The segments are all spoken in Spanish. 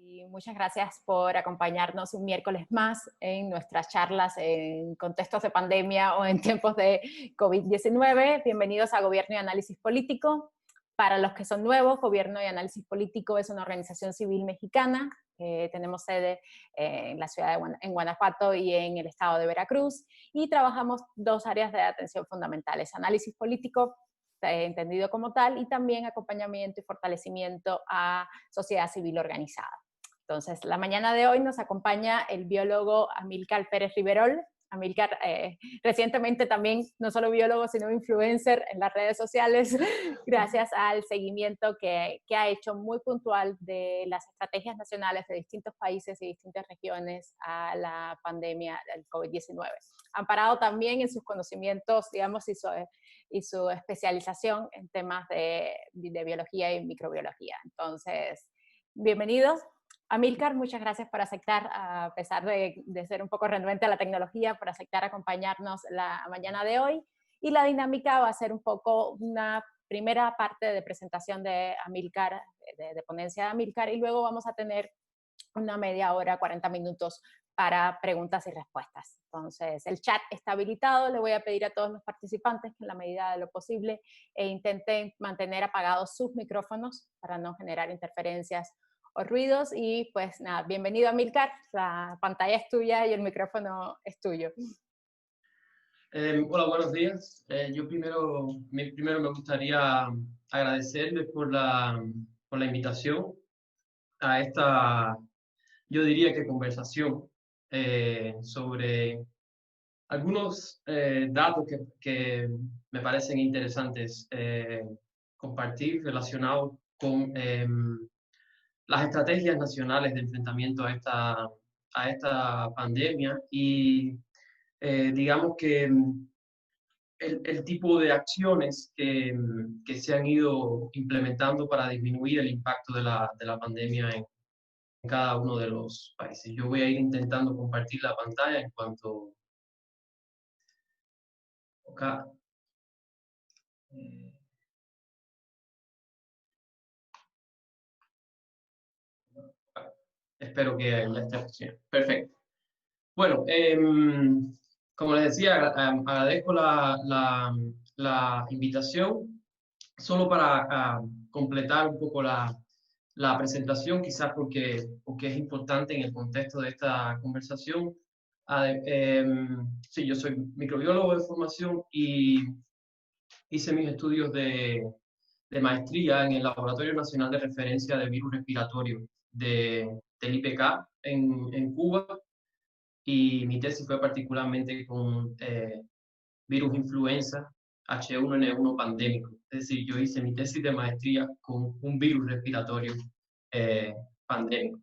Y muchas gracias por acompañarnos un miércoles más en nuestras charlas en contextos de pandemia o en tiempos de COVID-19. Bienvenidos a Gobierno y Análisis Político. Para los que son nuevos, Gobierno y Análisis Político es una organización civil mexicana. Tenemos sede en la ciudad en Guanajuato y en el estado de Veracruz. Y trabajamos dos áreas de atención fundamentales: análisis político, entendido como tal, y también acompañamiento y fortalecimiento a sociedad civil organizada. Entonces, la mañana de hoy nos acompaña el biólogo Amílcar Pérez Riverol. Amílcar, recientemente también, no solo biólogo, sino influencer en las redes sociales, gracias al seguimiento que ha hecho muy puntual de las estrategias nacionales de distintos países y distintas regiones a la pandemia del COVID-19. Amparado también en sus conocimientos, digamos, y su especialización en temas de biología y microbiología. Entonces, bienvenidos. Amílcar, muchas gracias por aceptar, a pesar de ser un poco renuente a la tecnología, por aceptar acompañarnos la mañana de hoy. Y la dinámica va a ser un poco una primera parte de presentación de Amílcar, de ponencia de Amílcar, y luego vamos a tener una media hora, 40 minutos para preguntas y respuestas. Entonces, el chat está habilitado. Le voy a pedir a todos los participantes que en la medida de lo posible intenten mantener apagados sus micrófonos para no generar interferencias o ruidos. Y pues nada, bienvenido Amílcar, la pantalla es tuya y el micrófono es tuyo. Hola, buenos días. Yo primero me gustaría agradecerles por la invitación a esta, yo diría que conversación sobre algunos datos que me parecen interesantes compartir relacionados con las estrategias nacionales de enfrentamiento a esta pandemia y digamos que el tipo de acciones que se han ido implementando para disminuir el impacto de la pandemia en cada uno de los países. Yo voy a ir intentando compartir la pantalla en cuanto acá. Espero que ya esté funcionando. Perfecto. Bueno, como les decía, agradezco la invitación solo para completar un poco la presentación, quizás porque es importante en el contexto de esta conversación. Sí, yo soy microbiólogo de formación y hice mis estudios de maestría en el Laboratorio Nacional de Referencia de Virus Respiratorio del IPK en Cuba, y mi tesis fue particularmente con virus influenza H1N1 pandémico. Es decir, yo hice mi tesis de maestría con un virus respiratorio pandémico.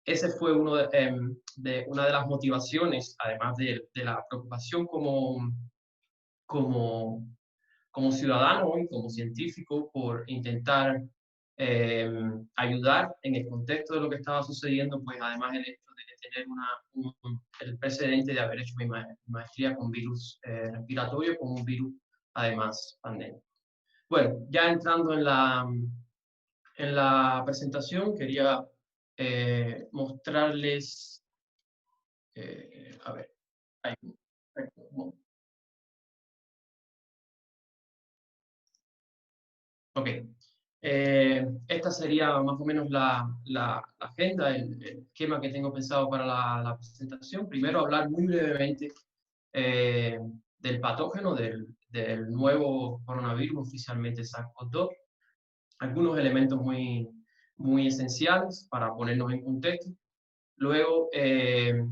Ese fue una de las motivaciones, además de la preocupación como, como ciudadano y como científico, por intentar ayudar en el contexto de lo que estaba sucediendo, pues además el hecho de tener el precedente de haber hecho mi maestría con virus respiratorio, con un virus además pandémico. Bueno, ya entrando en la presentación, quería mostrarles, a ver, ok. Esta sería más o menos la agenda, el esquema que tengo pensado para la presentación. Primero, hablar muy brevemente del patógeno, del nuevo coronavirus, oficialmente SARS-CoV-2, algunos elementos muy esenciales para ponernos en contexto. Luego,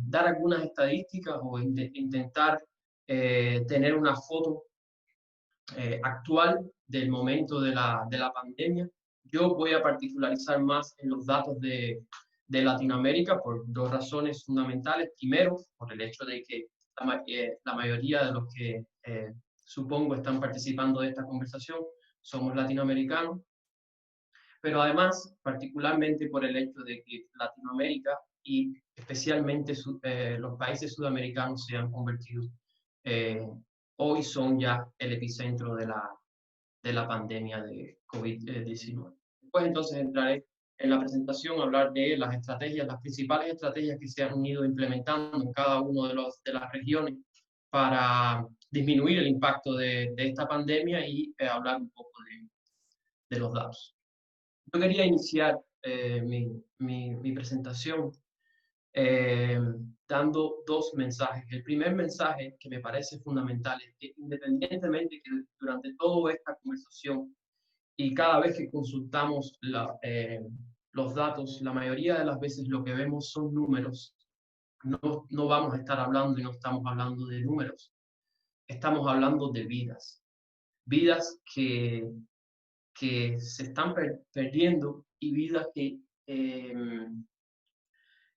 dar algunas estadísticas o intentar tener una foto actual del momento de la pandemia. Yo voy a particularizar más en los datos de Latinoamérica por dos razones fundamentales. Primero, por el hecho de que la mayoría de los que supongo están participando de esta conversación somos latinoamericanos, pero además, particularmente por el hecho de que Latinoamérica y especialmente los países sudamericanos se han convertido, hoy son ya el epicentro de la pandemia de COVID-19. Después entonces entraré en la presentación hablar de las estrategias, las principales estrategias que se han ido implementando en cada una de las regiones para disminuir el impacto de esta pandemia y hablar un poco de los datos. Yo quería iniciar mi presentación eh, dando dos mensajes. El primer mensaje que me parece fundamental es que independientemente que durante toda esta conversación y cada vez que consultamos los datos, la mayoría de las veces lo que vemos son números. No vamos a estar hablando y no estamos hablando de números. Estamos hablando de vidas. Vidas que se están perdiendo y vidas que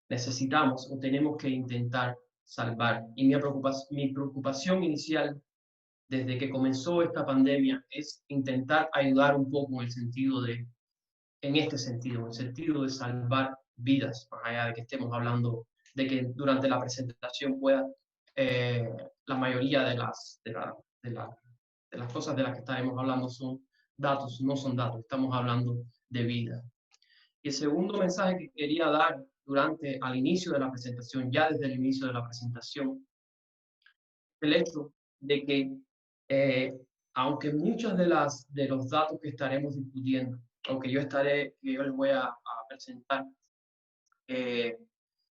necesitamos o tenemos que intentar salvar. Y mi preocupación inicial desde que comenzó esta pandemia es intentar ayudar un poco en este sentido, en el sentido de salvar vidas, más allá de que estemos hablando de que durante la presentación pueda la mayoría de las cosas de las que estaremos hablando son datos, no son datos, estamos hablando de vida. Y el segundo mensaje que quería dar al inicio de la presentación, ya desde el inicio de la presentación, el hecho de que aunque muchos de los datos que estaremos discutiendo, aunque yo les voy a presentar,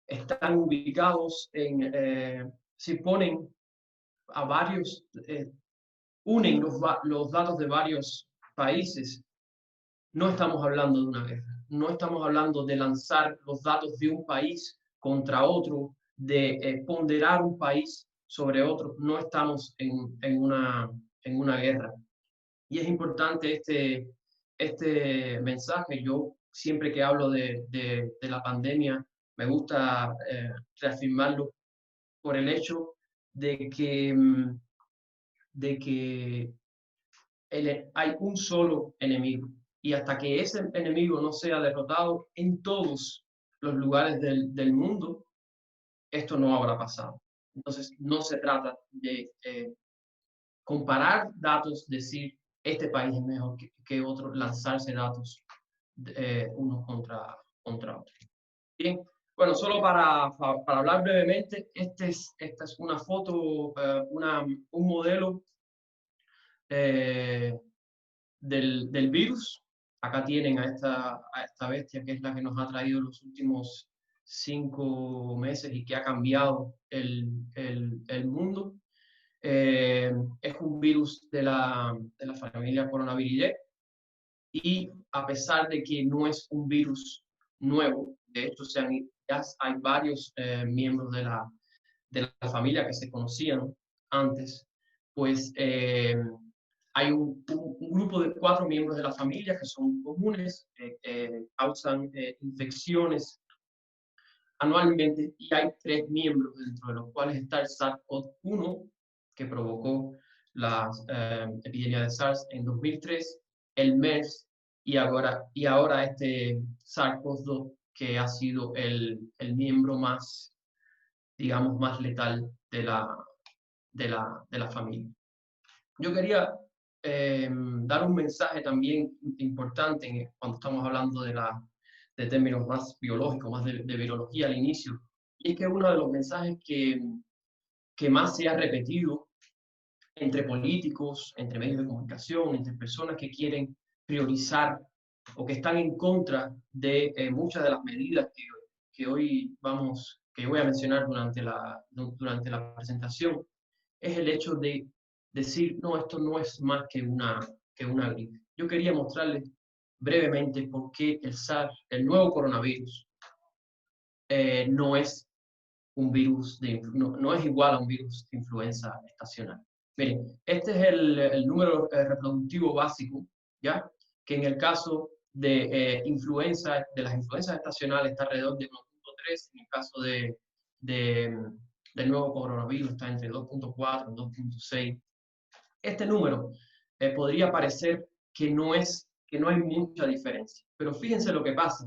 están ubicados si ponen a varios, unen los datos de varios países, no estamos hablando de una guerra, no estamos hablando de lanzar los datos de un país contra otro, de ponderar un país sobre otro, no estamos en una guerra. Y es importante este mensaje. Yo siempre que hablo de la pandemia, me gusta reafirmarlo por el hecho de que hay un solo enemigo. Y hasta que ese enemigo no sea derrotado en todos los lugares del mundo, esto no habrá pasado. Entonces, no se trata de comparar datos, decir este país es mejor que otro, lanzarse datos unos contra otros. Bien, bueno, solo para hablar brevemente, esta es una foto, un modelo del virus. Acá tienen a esta bestia que es la que nos ha traído los últimos 5 meses y que ha cambiado el mundo. Es un virus de la familia Coronaviridae y a pesar de que no es un virus nuevo, de hecho ya hay varios miembros de la familia que se conocían antes, pues hay un grupo de 4 miembros de la familia que son comunes, causan infecciones anualmente y hay 3 miembros dentro de los cuales está el SARS-CoV-1 que provocó la epidemia de SARS en 2003, el MERS y ahora este SARS-CoV-2 que ha sido el miembro más, digamos, más letal de la familia. Yo quería dar un mensaje también importante cuando estamos hablando de términos más biológicos, más de virología al inicio, y es que uno de los mensajes que más se ha repetido entre políticos, entre medios de comunicación, entre personas que quieren priorizar o que están en contra de muchas de las medidas que hoy que voy a mencionar durante la presentación, es el hecho de decir, no, esto no es más que una gripe. Yo quería mostrarles brevemente por qué el SARS, el nuevo coronavirus, no es un virus no es igual a un virus de influenza estacional. Miren, este es el número reproductivo básico, ¿ya? Que en el caso de las influencias estacionales está alrededor de 1.3, en el caso del nuevo coronavirus está entre 2.4 y 2.6. Este número podría parecer que no hay mucha diferencia, pero fíjense lo que pasa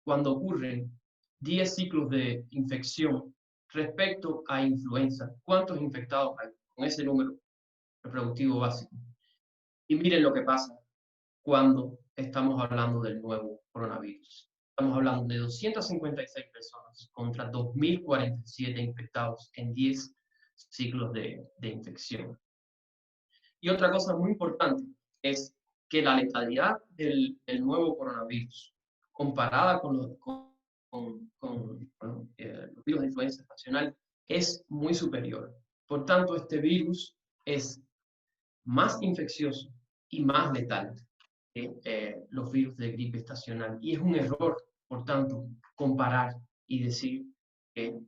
cuando ocurren 10 ciclos de infección respecto a influenza. ¿Cuántos infectados hay con ese número reproductivo básico? Y miren lo que pasa cuando estamos hablando del nuevo coronavirus. Estamos hablando de 256 personas contra 2.047 infectados en 10 ciclos de infección. Y otra cosa muy importante es que la letalidad del nuevo coronavirus, comparada con los virus de influenza estacional, es muy superior. Por tanto, este virus es más infeccioso y más letal que los virus de gripe estacional. Y es un error, por tanto, comparar y decir que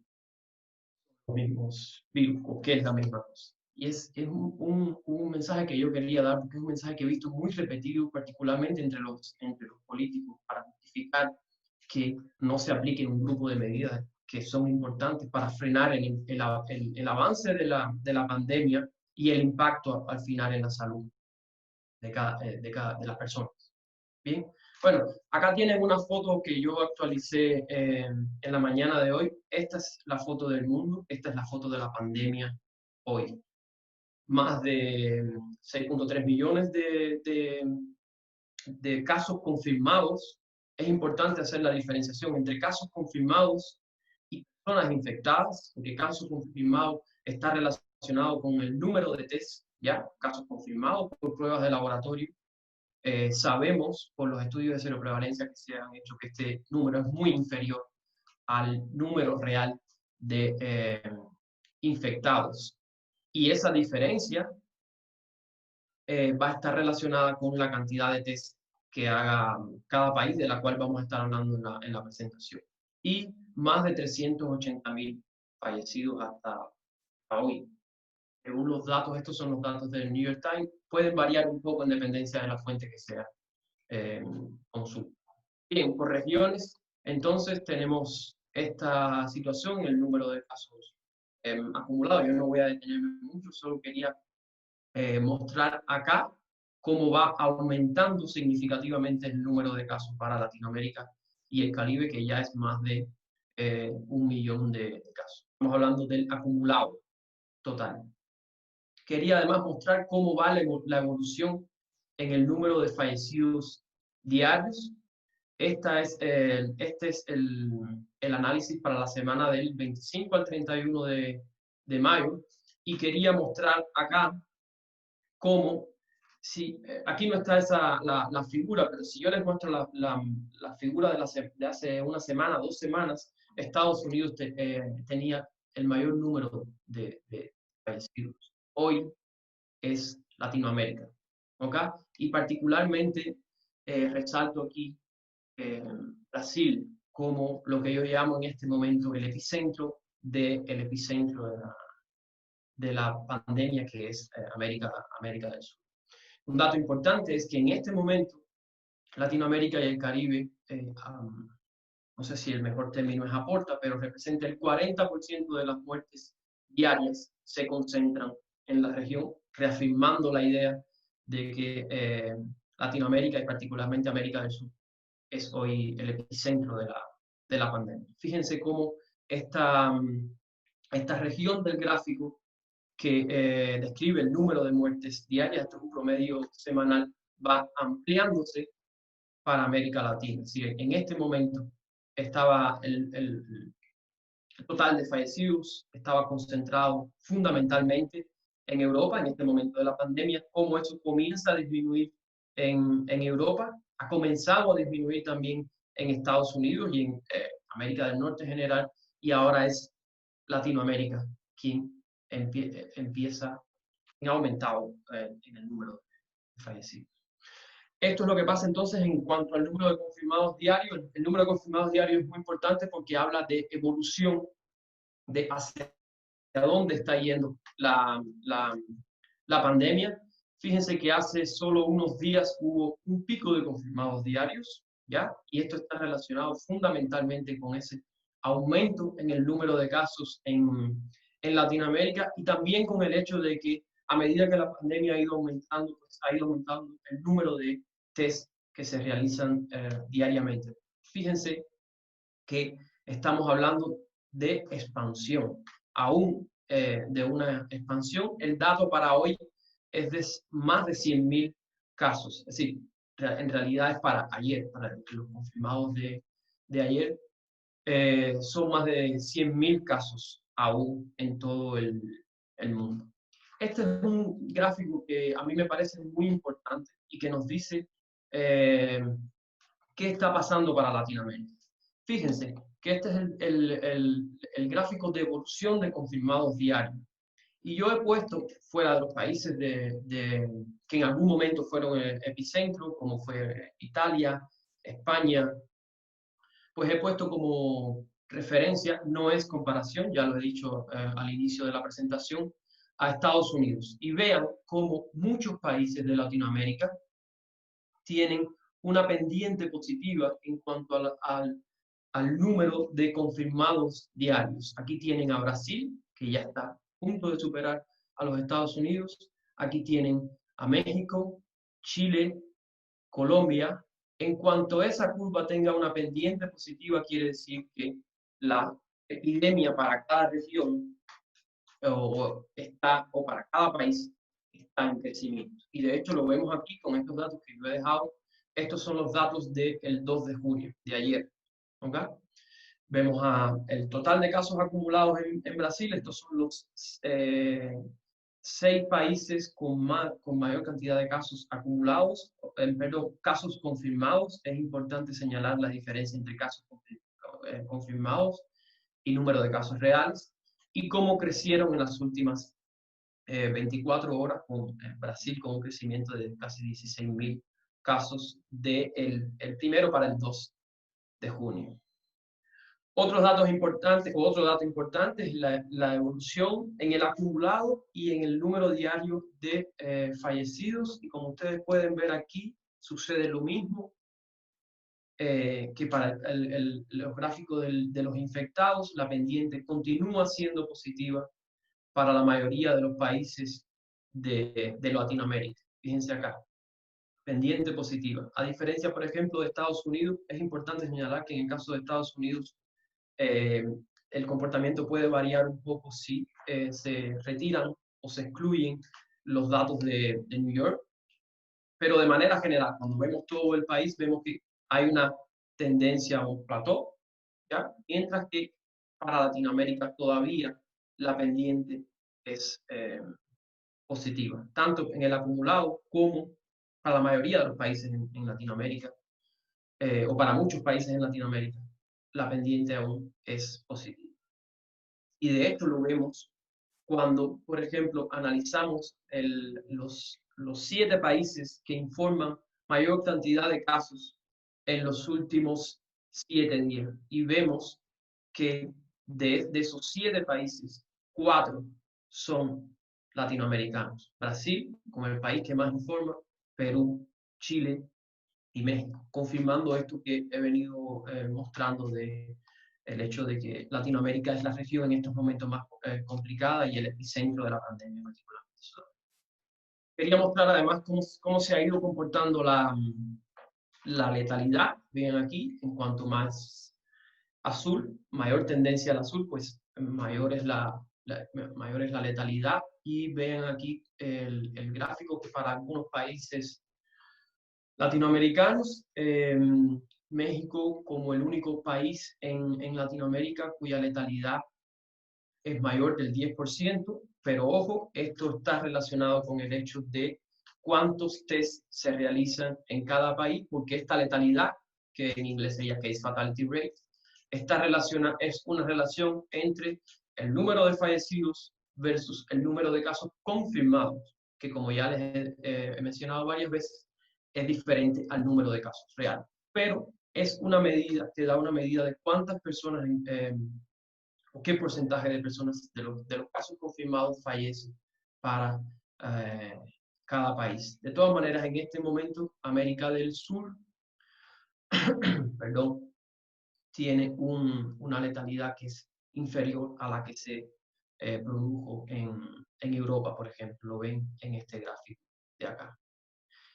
los mismos virus o que es la misma cosa. Y es un mensaje que yo quería dar, porque es un mensaje que he visto muy repetido, particularmente entre los políticos, para justificar que no se apliquen un grupo de medidas que son importantes para frenar el avance de la pandemia y el impacto al final en la salud de las personas. Bien, bueno, acá tienen una foto que yo actualicé en la mañana de hoy. Esta es la foto del mundo, esta es la foto de la pandemia hoy. Más de 6.3 millones de casos confirmados. Es importante hacer la diferenciación entre casos confirmados y personas infectadas, porque casos confirmados está relacionado con el número de test, ¿ya? Casos confirmados por pruebas de laboratorio. Sabemos por los estudios de seroprevalencia que se han hecho que este número es muy inferior al número real de infectados. Y esa diferencia va a estar relacionada con la cantidad de test que haga cada país, de la cual vamos a estar hablando en la presentación. Y más de 380.000 fallecidos hasta hoy. Según los datos, estos son los datos del New York Times, pueden variar un poco en dependencia de la fuente que sea consulta. Bien, por regiones, entonces tenemos esta situación, el número de casos acumulados. Yo no voy a detenerme mucho, solo quería mostrar acá cómo va aumentando significativamente el número de casos para Latinoamérica y el Caribe, que ya es más de 1 millón de casos. Estamos hablando del acumulado total. Quería además mostrar cómo va la evolución en el número de fallecidos diarios. Este es el análisis para la semana del 25 al 31 de mayo. Y quería mostrar acá cómo, si, aquí no está la figura, pero si yo les muestro la figura de hace una semana, 2 semanas, Estados Unidos tenía el mayor número de fallecidos. Hoy es Latinoamérica, ¿ok? Y particularmente resalto aquí Brasil como lo que yo llamo en este momento el epicentro de la pandemia, que es América del Sur. Un dato importante es que en este momento Latinoamérica y el Caribe, no sé si el mejor término es aporta, pero representa el 40% de las muertes diarias se concentran en la región, reafirmando la idea de que Latinoamérica y particularmente América del Sur es hoy el epicentro de la pandemia. Fíjense cómo esta región del gráfico que describe el número de muertes diarias, esto es un promedio semanal, va ampliándose para América Latina. Es decir, en este momento estaba el total de fallecidos estaba concentrado fundamentalmente en Europa en este momento de la pandemia. Cómo eso comienza a disminuir en Europa, ha comenzado a disminuir también en Estados Unidos y en América del Norte en general, y ahora es Latinoamérica quien empieza, en aumentado en el número de fallecidos. Esto es lo que pasa entonces en cuanto al número de confirmados diarios. El número de confirmados diarios es muy importante porque habla de evolución, de hacia dónde está yendo la pandemia. Fíjense que hace solo unos días hubo un pico de confirmados diarios, ¿ya? Y esto está relacionado fundamentalmente con ese aumento en el número de casos en Latinoamérica, y también con el hecho de que a medida que la pandemia ha ido aumentando, pues ha ido aumentando el número de test que se realizan diariamente. Fíjense que estamos hablando de expansión, aún de una expansión. El dato para hoy es de más de 100.000 casos, es decir, en realidad es para ayer, para los confirmados de ayer, son más de 100.000 casos aún en todo el mundo. Este es un gráfico que a mí me parece muy importante y que nos dice qué está pasando para Latinoamérica. Fíjense que este es el gráfico de evolución de confirmados diarios. Y yo he puesto fuera de los países que en algún momento fueron el epicentro, como fue Italia, España, pues he puesto como referencia, no es comparación, ya lo he dicho al inicio de la presentación, a Estados Unidos. Y vean cómo muchos países de Latinoamérica tienen una pendiente positiva en cuanto al número de confirmados diarios. Aquí tienen a Brasil, que ya está a punto de superar a los Estados Unidos. Aquí tienen a México, Chile, Colombia. En cuanto esa curva tenga una pendiente positiva, quiere decir que la epidemia para cada región o para cada país está en crecimiento. Y de hecho lo vemos aquí con estos datos que yo he dejado. Estos son los datos del 2 de junio, de ayer. ¿Okay? Vemos el total de casos acumulados en Brasil. Estos son los 6 países con mayor cantidad de casos acumulados, perdón, casos confirmados. Es importante señalar la diferencia entre casos confirmados y número de casos reales, y cómo crecieron en las últimas 24 horas, con Brasil con un crecimiento de casi 16.000 casos el primero para el 2 de junio. Otros datos importantes, o otro dato importante es la evolución en el acumulado y en el número diario de fallecidos. Y como ustedes pueden ver aquí, sucede lo mismo que para los gráficos de los infectados. La pendiente continúa siendo positiva para la mayoría de los países de Latinoamérica. Fíjense acá, pendiente positiva. A diferencia, por ejemplo, de Estados Unidos, es importante señalar que en el caso de Estados Unidos, el comportamiento puede variar un poco si se retiran o se excluyen los datos de New York, pero de manera general, cuando vemos todo el país, vemos que hay una tendencia a un plató, ¿ya? Mientras que para Latinoamérica todavía la pendiente es positiva, tanto en el acumulado como para la mayoría de los países en Latinoamérica, o para muchos países en Latinoamérica, la pendiente aún es positiva. Y de hecho lo vemos cuando, por ejemplo, analizamos los 7 países que informan mayor cantidad de casos en los últimos 7 días. Y vemos que de esos 7 países, 4 son latinoamericanos. Brasil, como el país que más informa, Perú, Chile y México, confirmando esto que he venido mostrando de el hecho de que Latinoamérica es la región en estos momentos más complicada y el epicentro de la pandemia particularmente. Quería mostrar además cómo se ha ido comportando la letalidad. Ven aquí, en cuanto más azul, mayor tendencia al azul, pues mayor es mayor es la letalidad. Y ven aquí el gráfico que para algunos países latinoamericanos, México como el único país en Latinoamérica cuya letalidad es mayor del 10%, pero ojo, esto está relacionado con el hecho de cuántos test se realizan en cada país, porque esta letalidad, que en inglés sería case fatality rate, es una relación entre el número de fallecidos versus el número de casos confirmados, que como ya les he mencionado varias veces, es diferente al número de casos reales. Pero es una medida, te da una medida de cuántas personas o qué porcentaje de personas de los casos confirmados fallecen para cada país. De todas maneras, en este momento, América del Sur, perdón, tiene una letalidad que es inferior a la que se produjo en Europa, por ejemplo, lo ven en este gráfico de acá.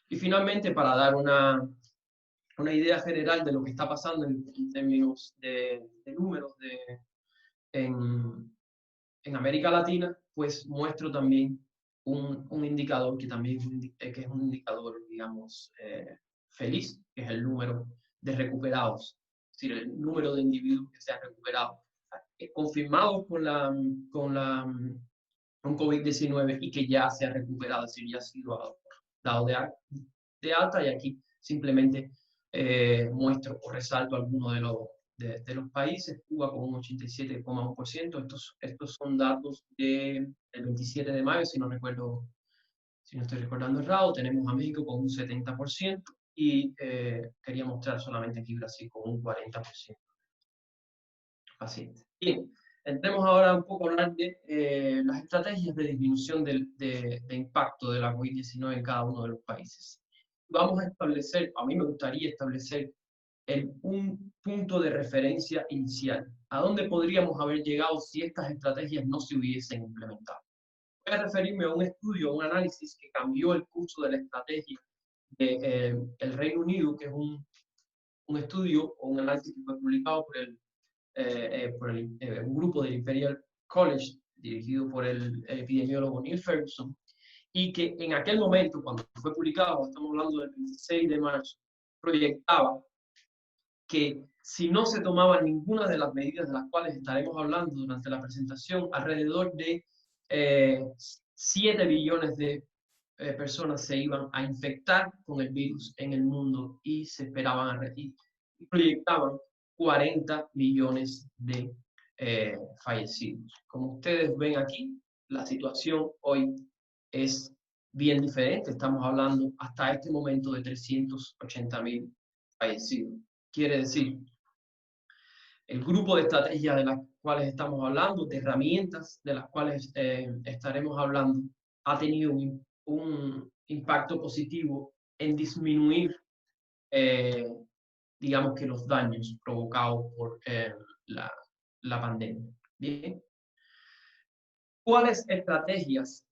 Y finalmente, para dar una idea general de lo que está pasando en términos de números en América Latina, pues muestro también un indicador que también que es un indicador, digamos, feliz, que es el número de recuperados, es decir, el número de individuos que se han recuperado, confirmados con COVID-19 y que ya se ha recuperado, es decir, ya ha sido dado de alta, y aquí simplemente muestro o resalto algunos de los países. Cuba con un 87,1%, estos son datos del 27 de mayo, si no estoy recordando errado. Tenemos a México con un 70% y quería mostrar solamente aquí Brasil con un 40% pacientes. Bien, entremos ahora un poco a hablar de las estrategias de disminución de impacto de la COVID-19 en cada uno de los países. Vamos a establecer, a mí me gustaría establecer un punto de referencia inicial. ¿A dónde podríamos haber llegado si estas estrategias no se hubiesen implementado? Voy a referirme a un estudio, a un análisis que cambió el curso de la estrategia del Reino Unido, que es un estudio o un análisis que fue publicado por un grupo del Imperial College, dirigido por el epidemiólogo Neil Ferguson, y que en aquel momento, cuando fue publicado, estamos hablando del 26 de marzo, proyectaba que si no se tomaba ninguna de las medidas de las cuales estaremos hablando durante la presentación, alrededor de 7 billones de personas se iban a infectar con el virus en el mundo, y se esperaban y proyectaban 40 millones de fallecidos. Como ustedes ven aquí, la situación hoy es bien diferente. Estamos hablando hasta este momento de 380.000 fallecidos. Quiere decir, el grupo de estrategias de las cuales estamos hablando, de herramientas de las cuales estaremos hablando, ha tenido un impacto positivo en disminuir, digamos que los daños provocados por la pandemia. Bien. ¿Cuáles estrategias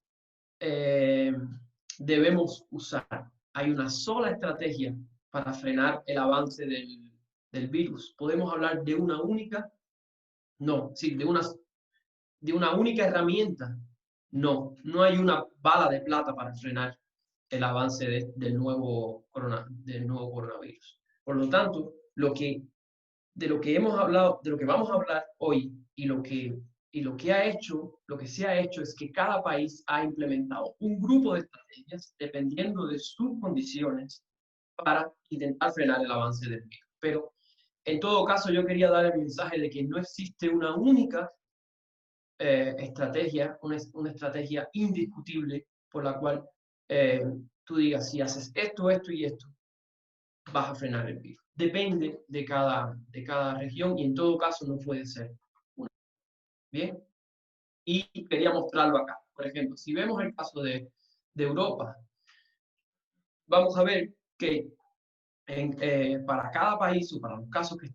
debemos usar? Hay una sola estrategia para frenar el avance del virus. ¿Podemos hablar de una única? No. Sí, de una única herramienta. No, no hay una bala de plata para frenar el avance del nuevo coronavirus. Por lo tanto, de lo que hemos hablado, de lo que vamos a hablar hoy, y lo que se ha hecho es que cada país ha implementado un grupo de estrategias dependiendo de sus condiciones para intentar frenar el avance del virus. Pero en todo caso, yo quería dar el mensaje de que no existe una única estrategia, una estrategia indiscutible por la cual tú digas, si haces esto, esto y esto, vas a frenar el virus. Depende de cada región, y en todo caso no puede ser una. Bien, y quería mostrarlo acá. Por ejemplo, si vemos el caso de Europa, vamos a ver que para cada país, o para los casos que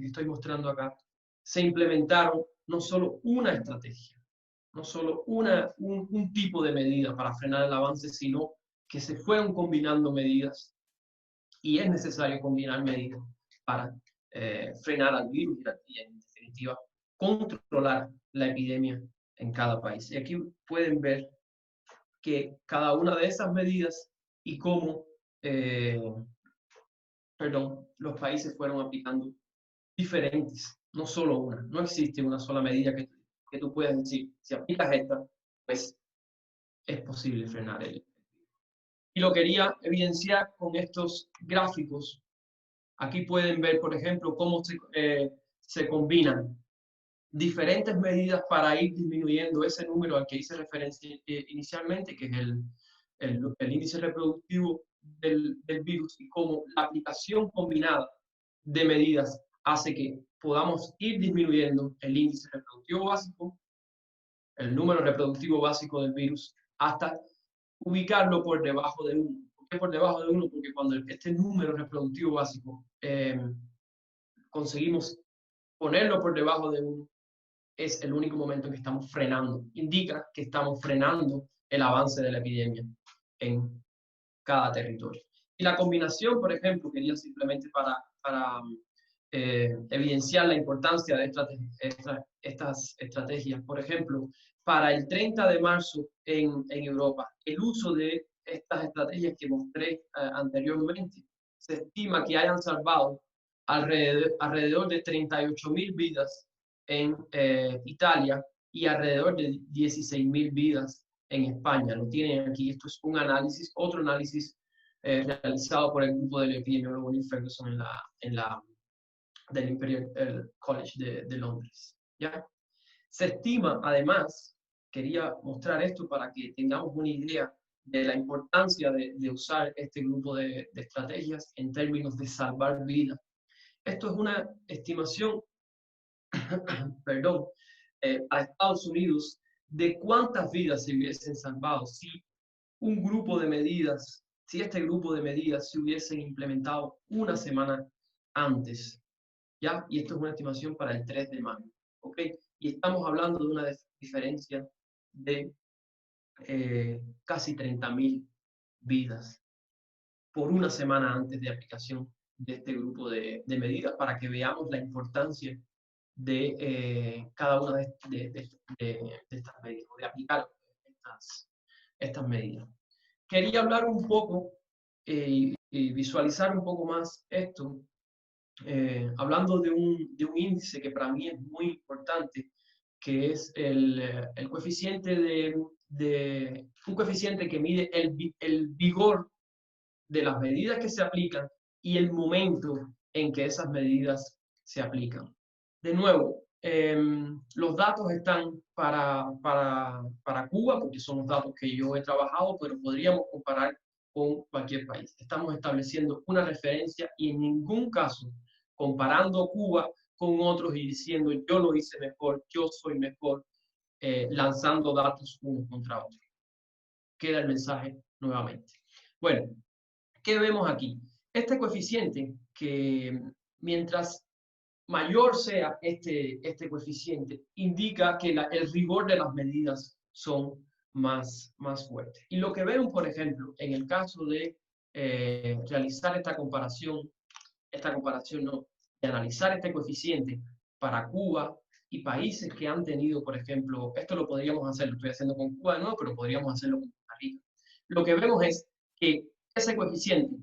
estoy mostrando acá, se implementaron no solo una estrategia, no solo un tipo de medida para frenar el avance, sino que se fueron combinando medidas, y es necesario combinar medidas para frenar al virus y, en definitiva, controlar la epidemia en cada país. Y aquí pueden ver que cada una de esas medidas y cómo los países fueron aplicando diferentes, no solo una. No existe una sola medida que tú puedas decir, si aplicas esta, pues es posible frenar el virus. Y lo quería evidenciar con estos gráficos. Aquí pueden ver, por ejemplo, cómo se combinan diferentes medidas para ir disminuyendo ese número al que hice referencia inicialmente, que es el índice reproductivo del virus, y cómo la aplicación combinada de medidas hace que podamos ir disminuyendo el índice reproductivo básico, el número reproductivo básico del virus, hasta ubicarlo por debajo de 1. ¿Por qué por debajo de 1? Porque cuando este número reproductivo básico conseguimos ponerlo por debajo de 1, es el único momento en que estamos frenando. Indica que estamos frenando el avance de la epidemia en cada territorio. Y la combinación, por ejemplo, quería simplemente para evidenciar la importancia de estas estrategias. Por ejemplo, para el 30 de marzo en Europa, el uso de estas estrategias que mostré anteriormente se estima que hayan salvado alrededor de 38.000 vidas en Italia y alrededor de 16.000 vidas en España. Lo tienen aquí. Esto es un análisis, otro análisis realizado por el grupo del epidemiólogo Neil Ferguson del Imperial College de Londres. ¿Ya? Se estima, además, quería mostrar esto para que tengamos una idea de la importancia de usar este grupo de estrategias en términos de salvar vidas. Esto es una estimación, perdón, a Estados Unidos de cuántas vidas se hubiesen salvado si este grupo de medidas se hubiesen implementado una semana antes. ¿Ya? Y esto es una estimación para el 3 de mayo. ¿Ok? Y estamos hablando de una diferencia de casi 30.000 vidas por una semana antes de aplicación de este grupo de medidas, para que veamos la importancia de cada una de estas medidas, de aplicar estas medidas. Quería hablar un poco y visualizar un poco más esto, hablando de un índice que para mí es muy importante, que es el coeficiente un coeficiente que mide el vigor de las medidas que se aplican y el momento en que esas medidas se aplican. De nuevo, los datos están para Cuba, porque son los datos que yo he trabajado, pero podríamos comparar con cualquier país. Estamos estableciendo una referencia y en ningún caso comparando Cuba con otros y diciendo yo lo hice mejor, yo soy mejor, lanzando datos unos contra otros. Queda el mensaje nuevamente. Bueno, ¿qué vemos aquí? Este coeficiente, que mientras mayor sea este coeficiente, indica que el rigor de las medidas son más fuertes. Y lo que vemos, por ejemplo, en el caso de realizar esta comparación no, de analizar este coeficiente para Cuba y países que han tenido, por ejemplo, esto lo podríamos hacer, lo estoy haciendo con Cuba de nuevo, pero podríamos hacerlo con Costa Rica. Lo que vemos es que ese coeficiente,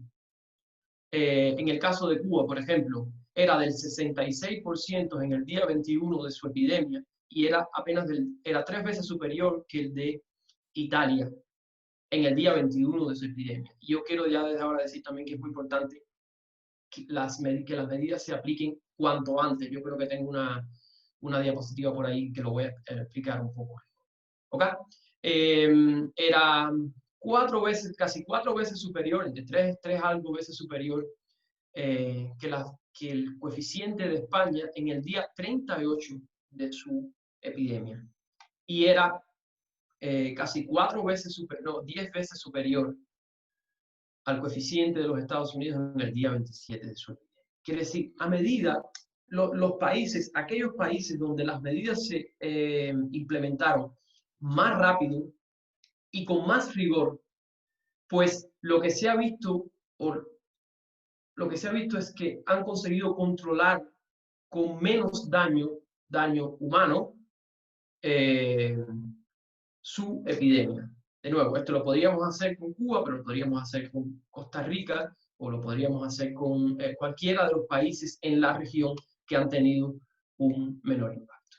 en el caso de Cuba, por ejemplo, era del 66% en el día 21 de su epidemia y era era 3 veces superior que el de Italia en el día 21 de su epidemia. Y yo quiero ya desde ahora decir también que es muy importante que las medidas se apliquen cuanto antes. Yo creo que tengo una diapositiva por ahí que lo voy a explicar un poco. ¿Ok? Era casi cuatro veces superior, entre tres algo veces superior que el coeficiente de España en el día 38 de su epidemia. Y era casi 10 veces superior al coeficiente de los Estados Unidos en el día 27 de su epidemia. Quiere decir, a medida, aquellos países donde las medidas se implementaron más rápido y con más rigor, pues lo que se ha visto es que han conseguido controlar con menos daño humano, su epidemia. De nuevo, esto lo podríamos hacer con Cuba, pero lo podríamos hacer con Costa Rica, o lo podríamos hacer con cualquiera de los países en la región que han tenido un menor impacto.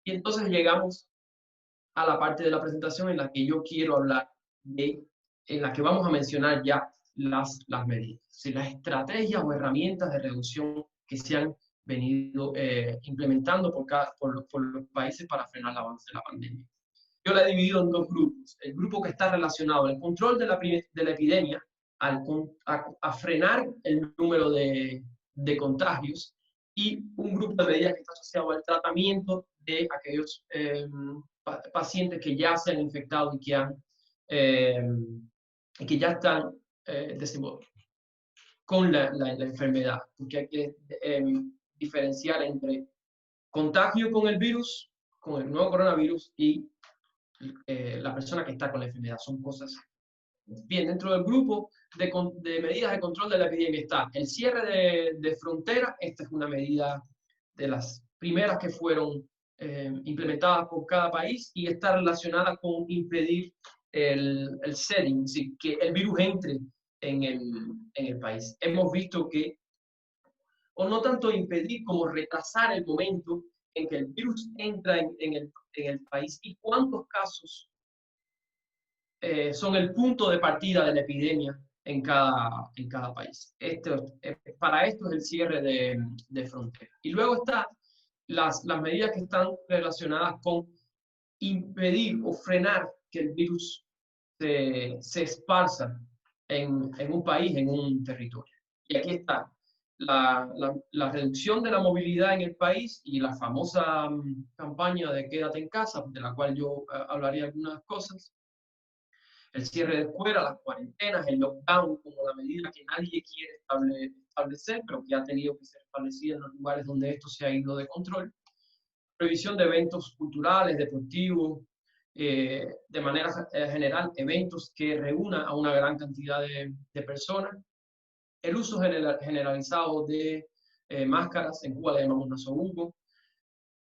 Y entonces llegamos a la parte de la presentación en la que yo quiero hablar en la que vamos a mencionar ya las medidas, las estrategias o herramientas de reducción que se han venido implementando por los países para frenar el avance de la pandemia. Yo la he dividido en dos grupos. El grupo que está relacionado al control de la epidemia, a frenar el número de contagios, y un grupo de medidas que está asociado al tratamiento de aquellos pacientes que ya se han infectado y que ya están con la enfermedad, porque hay que diferenciar entre contagio con el virus, con el nuevo coronavirus, y la persona que está con la enfermedad. Son cosas. Bien, dentro del grupo de medidas de control de la epidemia está el cierre de fronteras. Esta es una medida de las primeras que fueron implementadas por cada país y está relacionada con impedir el setting, es decir, que el virus entre en el país. Hemos visto que, o no tanto impedir como retrasar el momento en que el virus entra en el país y cuántos casos son el punto de partida de la epidemia en cada país. Para esto es el cierre de fronteras. Y luego están las medidas que están relacionadas con impedir o frenar que el virus se esparza en un país, en un territorio. Y aquí está la reducción de la movilidad en el país y la famosa campaña de quédate en casa, de la cual yo hablaría algunas cosas. El cierre de escuelas, las cuarentenas, el lockdown como la medida que nadie quiere establecer, pero que ha tenido que ser establecida en los lugares donde esto se ha ido de control. Prohibición de eventos culturales, deportivos, de manera general, eventos que reúnan a una gran cantidad de personas. El uso generalizado de máscaras, en Cuba le llamamos nasobuco.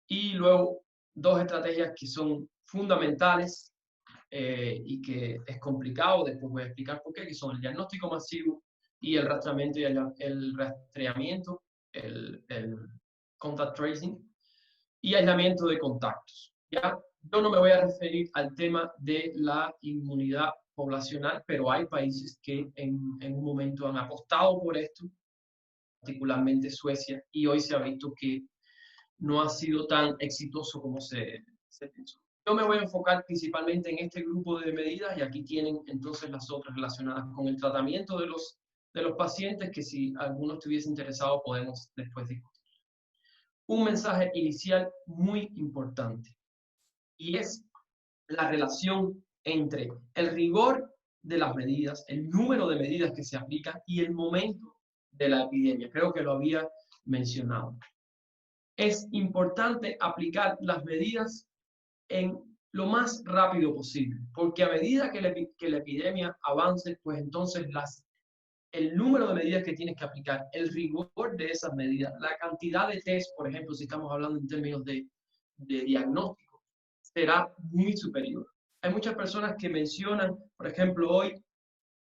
Y luego, dos estrategias que son fundamentales y que es complicado, después voy a explicar por qué, que son el diagnóstico masivo y el rastreamiento y el rastreamiento, el contact tracing y aislamiento de contactos. ¿Ya? Yo no me voy a referir al tema de la inmunidad poblacional, pero hay países que en un momento han apostado por esto, particularmente Suecia, y hoy se ha visto que no ha sido tan exitoso como se pensó. Yo me voy a enfocar principalmente en este grupo de medidas y aquí tienen entonces las otras relacionadas con el tratamiento de los pacientes que si alguno estuviese interesado podemos después discutir. Un mensaje inicial muy importante y es la relación entre el rigor de las medidas, el número de medidas que se aplican y el momento de la epidemia. Creo que lo había mencionado. Es importante aplicar las medidas en lo más rápido posible, porque a medida que la epidemia avance, pues entonces el número de medidas que tienes que aplicar, el rigor de esas medidas, la cantidad de test, por ejemplo, si estamos hablando en términos de diagnóstico, será muy superior. Hay muchas personas que mencionan, por ejemplo, hoy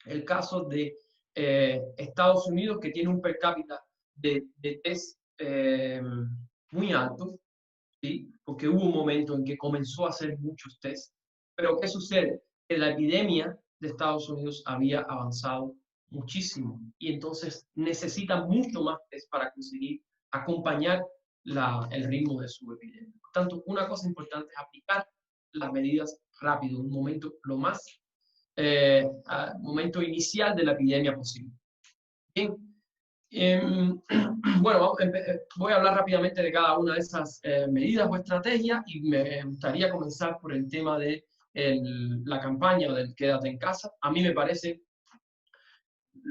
el caso de Estados Unidos, que tiene un per cápita de test muy alto, ¿sí? Porque hubo un momento en que comenzó a hacer muchos test. Pero ¿qué sucede? Que la epidemia de Estados Unidos había avanzado muchísimo y entonces necesita mucho más test para conseguir acompañar el ritmo de su epidemia. Por tanto, una cosa importante es aplicar las medidas rápido, en un momento lo más momento inicial de la epidemia posible. Bien. Bueno, voy a hablar rápidamente de cada una de esas medidas o estrategias y me gustaría comenzar por el tema de la campaña del quédate en casa. A mí me parece,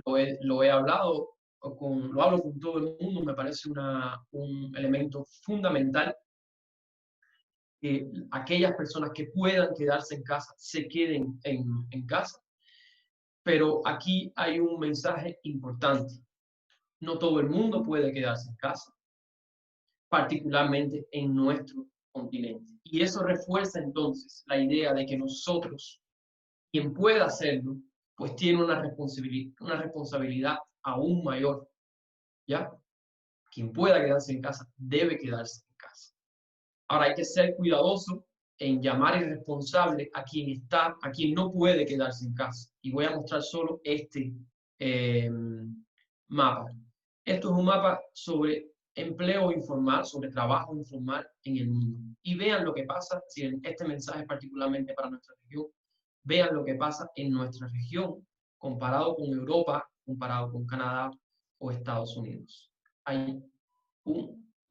lo he hablado, lo hablo con todo el mundo, me parece un elemento fundamental que aquellas personas que puedan quedarse en casa se queden en casa. Pero aquí hay un mensaje importante. No todo el mundo puede quedarse en casa, particularmente en nuestro continente. Y eso refuerza entonces la idea de que nosotros, quien pueda hacerlo, pues tiene una responsabilidad aún mayor. ¿Ya? Quien pueda quedarse en casa debe quedarse en casa. Ahora hay que ser cuidadoso en llamar irresponsable a quien no puede quedarse en casa. Y voy a mostrar solo este mapa. Esto es un mapa sobre empleo informal, sobre trabajo informal en el mundo. Y vean lo que pasa, si este mensaje es particularmente para nuestra región, vean lo que pasa en nuestra región comparado con Europa, comparado con Canadá o Estados Unidos. Hay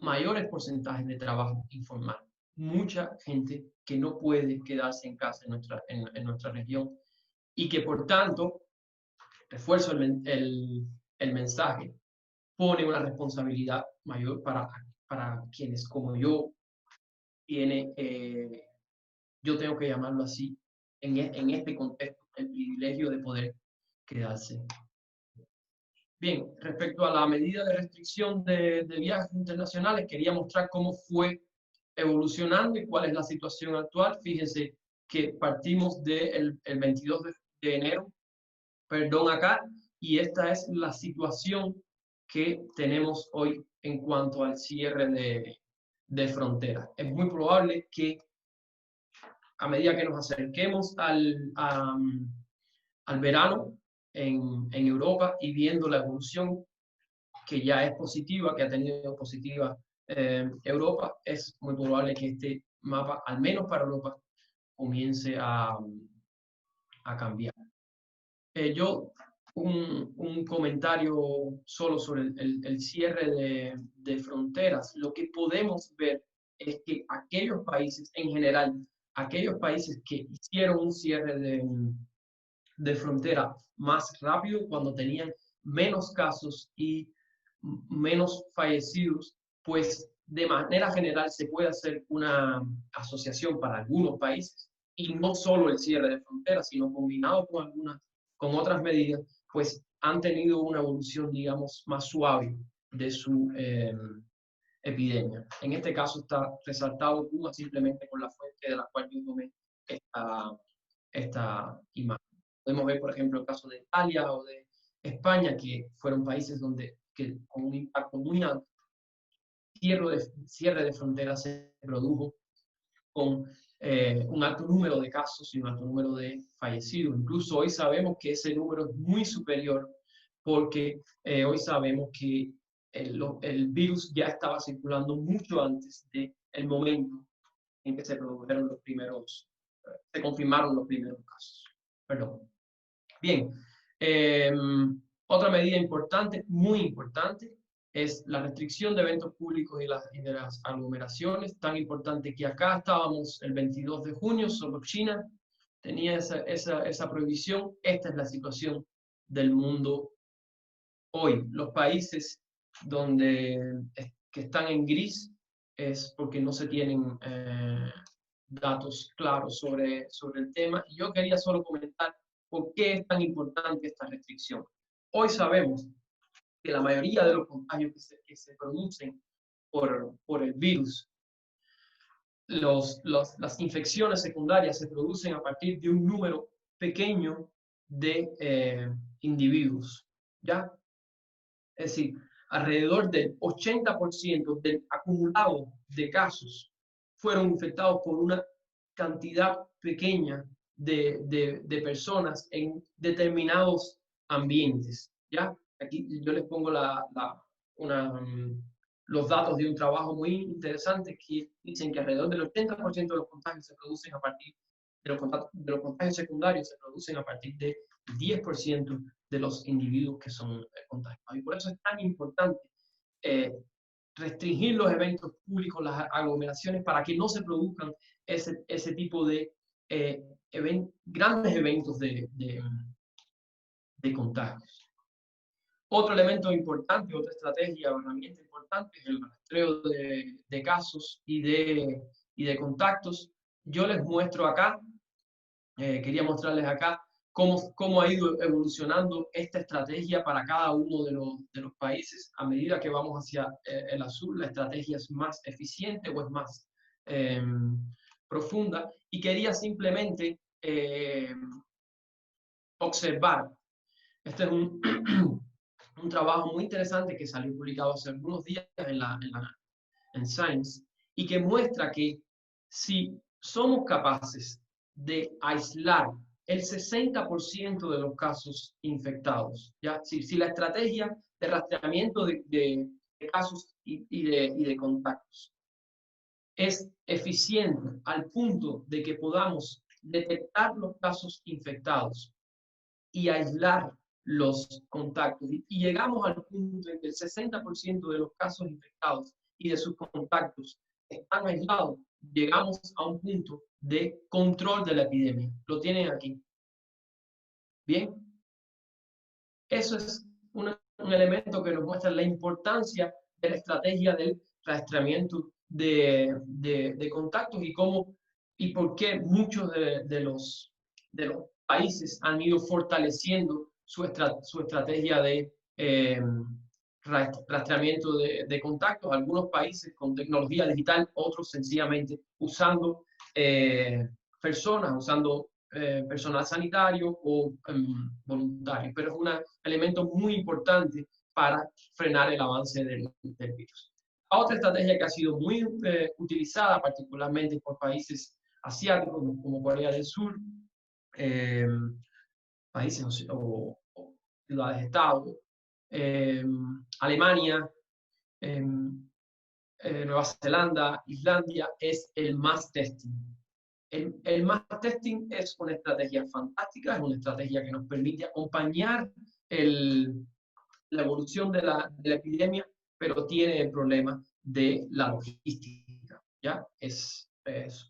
mayores porcentajes de trabajo informal. Mucha gente que no puede quedarse en casa en nuestra región y que por tanto, refuerzo el mensaje, pone una responsabilidad mayor para quienes como yo yo tengo que llamarlo así, en este contexto, el privilegio de poder quedarse. Bien, respecto a la medida de restricción de viajes internacionales, quería mostrar cómo fue evolucionando y cuál es la situación actual. Fíjense que partimos del 22 de enero, perdón acá, y esta es la situación que tenemos hoy en cuanto al cierre de fronteras. Es muy probable que a medida que nos acerquemos al verano en Europa y viendo la evolución que ya es positiva, que ha tenido positiva Europa, es muy probable que este mapa, al menos para Europa, comience a cambiar. Yo, un comentario solo sobre el cierre de fronteras. Lo que podemos ver es que aquellos países, en general, aquellos países que hicieron un cierre de frontera más rápido, cuando tenían menos casos y menos fallecidos, pues de manera general se puede hacer una asociación para algunos países, y no solo el cierre de fronteras, sino combinado con otras medidas, pues han tenido una evolución, digamos, más suave de su epidemia. En este caso está resaltado Cuba simplemente por la fuente de la cual yo tomé esta imagen. Podemos ver, por ejemplo, el caso de Italia o de España, que fueron países con un impacto muy alto, cierre de fronteras se produjo con un alto número de casos y un alto número de fallecidos. Incluso hoy sabemos que ese número es muy superior, porque hoy sabemos que el virus ya estaba circulando mucho antes del momento en que se produjeron se confirmaron los primeros casos. Perdón. Bien, otra medida importante, muy importante, es la restricción de eventos públicos y de las aglomeraciones. Tan importante que acá estábamos el 22 de junio, solo China tenía esa prohibición. Esta es la situación del mundo hoy. Los países que están en gris es porque no se tienen datos claros sobre el tema. Y yo quería solo comentar por qué es tan importante esta restricción. Hoy sabemos que la mayoría de los contagios que se producen por el virus, las infecciones secundarias se producen a partir de un número pequeño de individuos, ¿ya? Es decir, alrededor del 80% del acumulado de casos fueron infectados por una cantidad pequeña de personas en determinados ambientes, ¿ya? Aquí yo les pongo los datos de un trabajo muy interesante que dicen que alrededor del 80% de los contagios se producen a partir de los contagios secundarios, se producen a partir de 10% de los individuos que son contagiados. Y por eso es tan importante restringir los eventos públicos, las aglomeraciones, para que no se produzcan ese tipo de grandes eventos de contagios. Otro elemento importante, otra estrategia o herramienta importante es el rastreo de casos y de contactos. Yo les muestro acá, quería mostrarles acá cómo ha ido evolucionando esta estrategia para cada uno de los países. A medida que vamos hacia el azul, la estrategia es más eficiente o es más profunda. Y quería simplemente observar. Este es un trabajo muy interesante que salió publicado hace algunos días en Science, y que muestra que si somos capaces de aislar el 60% de los casos infectados, ¿ya? Si la estrategia de rastreamiento de casos y de contactos es eficiente al punto de que podamos detectar los casos infectados y aislar los contactos, y llegamos al punto en que el 60% de los casos infectados y de sus contactos están aislados, llegamos a un punto de control de la epidemia. Lo tienen aquí. Bien, eso es un elemento que nos muestra la importancia de la estrategia del rastreamiento de contactos, y por qué muchos de los países han ido fortaleciendo su estrategia de rastreamiento de contactos. Algunos países con tecnología digital, otros sencillamente usando personas, usando personal sanitario o voluntario, pero es un elemento muy importante para frenar el avance del virus. Otra estrategia que ha sido muy utilizada, particularmente por países asiáticos como Corea del Sur, países o ciudades-estado, Alemania, Nueva Zelanda, Islandia, es el mass testing. El mass testing es una estrategia fantástica, es una estrategia que nos permite acompañar la evolución de la epidemia, pero tiene el problema de la logística, ¿ya? Es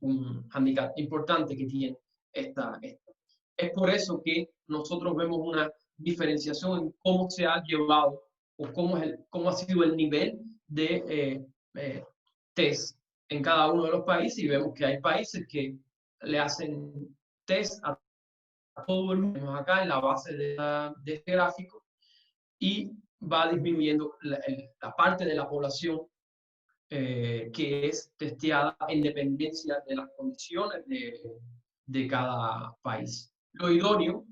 un hándicap importante que tiene esta. Es por eso que nosotros vemos una diferenciación en cómo se ha llevado o cómo ha sido el nivel de test en cada uno de los países, y vemos que hay países que le hacen test a todo el mundo. Acá en la base de este gráfico, y va disminuyendo la parte de la población que es testeada en dependencia de las condiciones de cada país. Lo idóneo,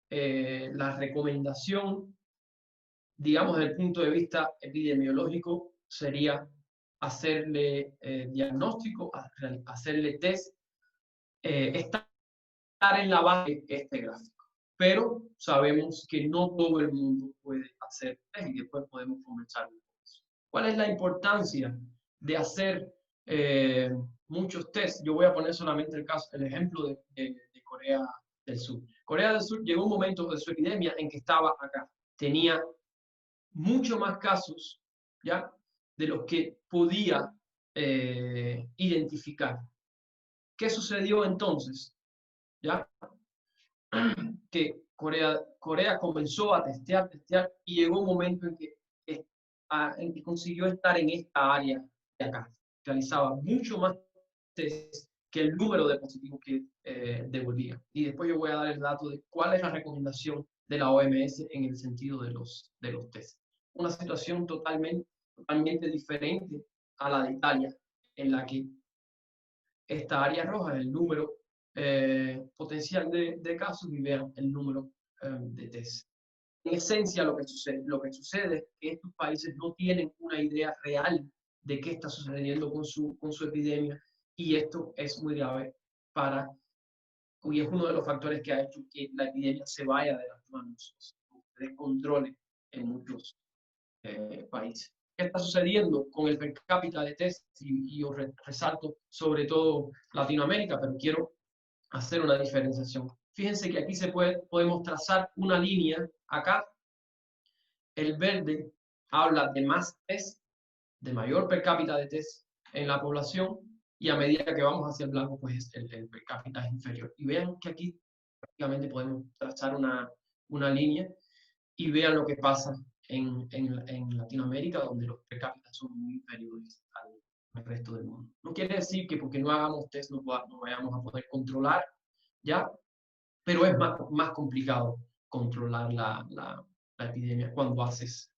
la recomendación, digamos, desde el punto de vista epidemiológico, sería hacerle diagnóstico, hacerle test, estar en la base de este gráfico. Pero sabemos que no todo el mundo puede hacer test, y después podemos conversar un poco. ¿Cuál es la importancia de hacer muchos test? Yo voy a poner solamente el ejemplo de Corea del Sur. Corea del Sur llegó un momento de su epidemia en que estaba acá. Tenía mucho más casos, ¿ya?, de los que podía identificar. ¿Qué sucedió entonces? ¿Ya? Que Corea comenzó a testear, y llegó un momento en que consiguió estar en esta área de acá. Realizaba mucho más test que el número de positivos que devolvía. Y después yo voy a dar el dato de cuál es la recomendación de la OMS en el sentido de los test. Una situación totalmente diferente a la de Italia, en la que esta área roja es el número potencial de casos, y vean el número de test. En esencia, lo que sucede es que estos países no tienen una idea real de qué está sucediendo con su epidemia, y esto es muy grave y es uno de los factores que ha hecho que la epidemia se vaya de las manos, se descontrole en muchos países. ¿Qué está sucediendo con el per cápita de test? Y yo resalto sobre todo Latinoamérica, pero quiero hacer una diferenciación. Fíjense que aquí podemos trazar una línea. Acá el verde habla de más test, de mayor per cápita de test en la población, y a medida que vamos hacia el blanco, pues el per cápita es inferior. Y vean que aquí prácticamente podemos trazar una línea, y vean lo que pasa en Latinoamérica, donde los per cápita son muy inferiores al resto del mundo. No quiere decir que porque no hagamos test no vayamos a poder controlar, ¿ya? Pero es más complicado controlar la epidemia cuando haces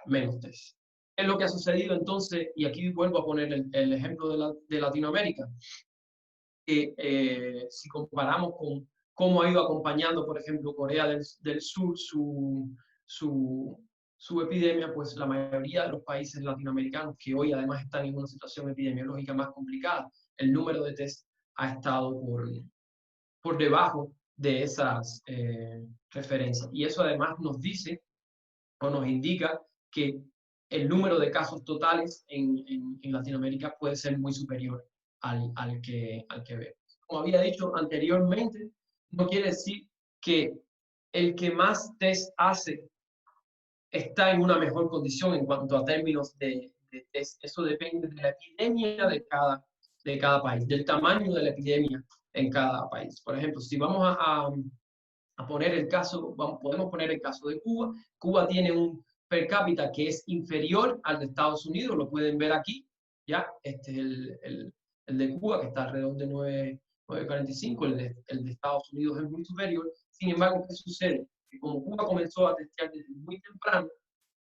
menos test. ¿Qué es lo que ha sucedido entonces? Y aquí vuelvo a poner el ejemplo de Latinoamérica. Si comparamos con cómo ha ido acompañando, por ejemplo, Corea del Sur su epidemia, pues la mayoría de los países latinoamericanos, que hoy además están en una situación epidemiológica más complicada, el número de test ha estado por debajo de esas referencias. Y eso además nos dice o nos indica que el número de casos totales en Latinoamérica puede ser muy superior al que vemos. Como había dicho anteriormente, no quiere decir que el que más test hace está en una mejor condición en cuanto a términos de test. Eso depende de la epidemia de cada país, del tamaño de la epidemia en cada país. Por ejemplo, si vamos a poner el caso, podemos poner el caso de Cuba. Cuba tiene un per cápita que es inferior al de Estados Unidos, lo pueden ver aquí, ¿ya? Este es el de Cuba, que está alrededor de 9,45, el de Estados Unidos es muy superior. Sin embargo, ¿qué sucede? Que como Cuba comenzó a testear desde muy temprano,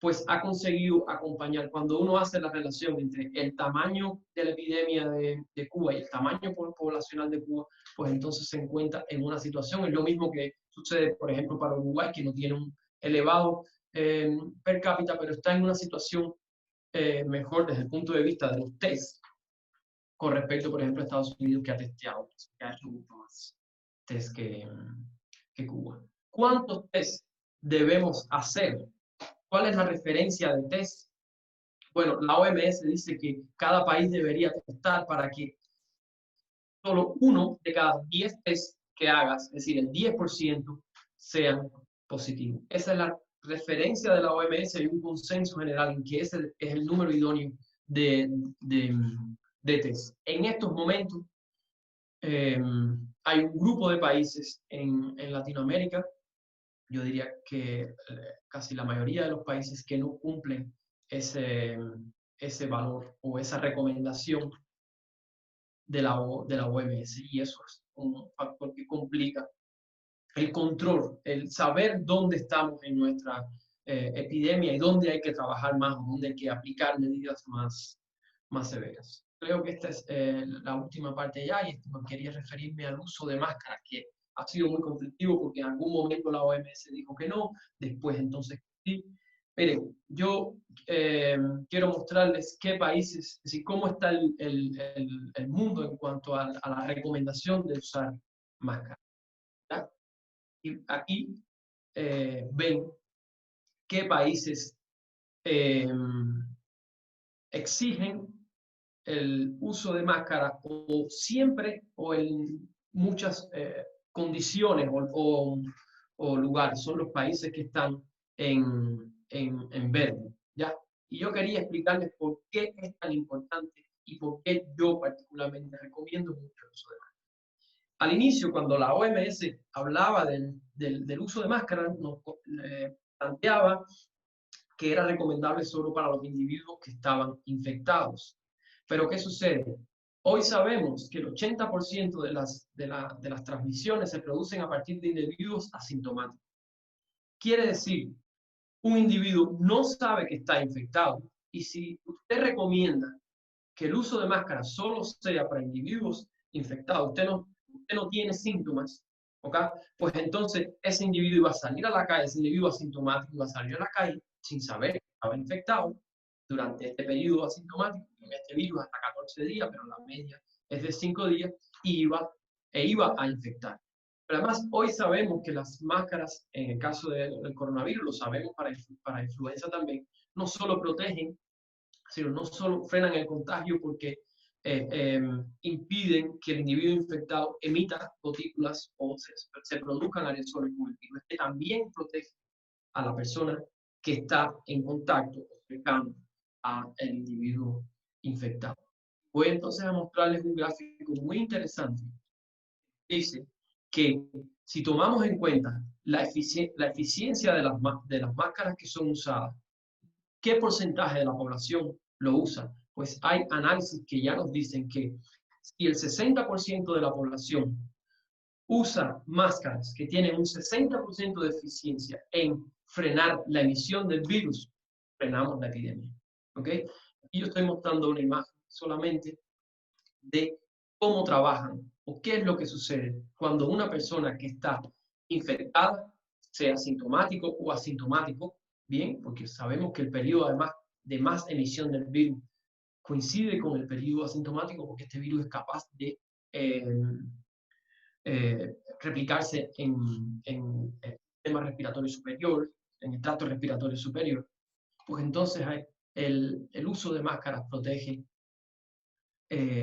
pues ha conseguido acompañar. Cuando uno hace la relación entre el tamaño de la epidemia de Cuba y el tamaño poblacional de Cuba, pues entonces se encuentra en una situación. Es lo mismo que sucede, por ejemplo, para Uruguay, que no tiene un elevado per cápita, pero está en una situación mejor desde el punto de vista de los test, con respecto, por ejemplo, a Estados Unidos, que ha testeado, que ha hecho mucho más test que Cuba. ¿Cuántos test debemos hacer? ¿Cuál es la referencia de test? Bueno, la OMS dice que cada país debería testar para que solo 1 de cada 10 test que hagas, es decir, el 10%, sean positivos. Esa es la referencia de la OMS y un consenso general en que ese es el número idóneo de test. En estos momentos hay un grupo de países en Latinoamérica, yo diría que casi la mayoría de los países, que no cumplen ese valor o esa recomendación de la OMS, y eso es un factor que complica el control, el saber dónde estamos en nuestra epidemia y dónde hay que trabajar más o dónde hay que aplicar medidas más severas. Creo que esta es la última parte ya, y quería referirme al uso de máscaras, que ha sido muy conflictivo porque en algún momento la OMS dijo que no, después entonces sí. Miren, yo quiero mostrarles qué países, es decir, cómo está el mundo en cuanto a la recomendación de usar máscaras. ¿Ya? Y aquí ven qué países exigen el uso de máscara o siempre o en muchas condiciones o lugares. Son los países que están en verde, ¿ya? Y yo quería explicarles por qué es tan importante y por qué yo particularmente recomiendo mucho el uso de máscara. Al inicio, cuando la OMS hablaba del uso de máscara, nos planteaba que era recomendable solo para los individuos que estaban infectados. Pero ¿qué sucede? Hoy sabemos que el 80% de las transmisiones se producen a partir de individuos asintomáticos. Quiere decir, un individuo no sabe que está infectado, y si usted recomienda que el uso de máscara solo sea para individuos infectados, usted no tiene síntomas, ¿ok? Pues entonces ese individuo iba a salir a la calle, ese individuo asintomático iba a salir a la calle sin saber que estaba infectado durante este periodo asintomático, en este virus hasta 14 días, pero la media es de 5 días, y iba a infectar. Pero además, hoy sabemos que las máscaras, en el caso del coronavirus, lo sabemos para influenza también, no solo protegen, sino no solo frenan el contagio porque impiden que el individuo infectado emita gotículas o se produzcan aerosoles con el virus, que también protege a la persona que está en contacto cercano al individuo infectado. Voy entonces a mostrarles un gráfico muy interesante. Dice que si tomamos en cuenta la eficiencia de las máscaras que son usadas, ¿qué porcentaje de la población lo usa? Pues hay análisis que ya nos dicen que si el 60% de la población usa máscaras que tienen un 60% de eficiencia en frenar la emisión del virus, frenamos la epidemia. ¿Ok? Y yo estoy mostrando una imagen solamente de cómo trabajan o qué es lo que sucede cuando una persona que está infectada, sea sintomático o asintomático, bien, porque sabemos que el periodo además de más emisión del virus coincide con el periodo asintomático, porque este virus es capaz de replicarse en el sistema respiratorio superior, en el tracto respiratorio superior. Pues entonces el uso de máscaras protege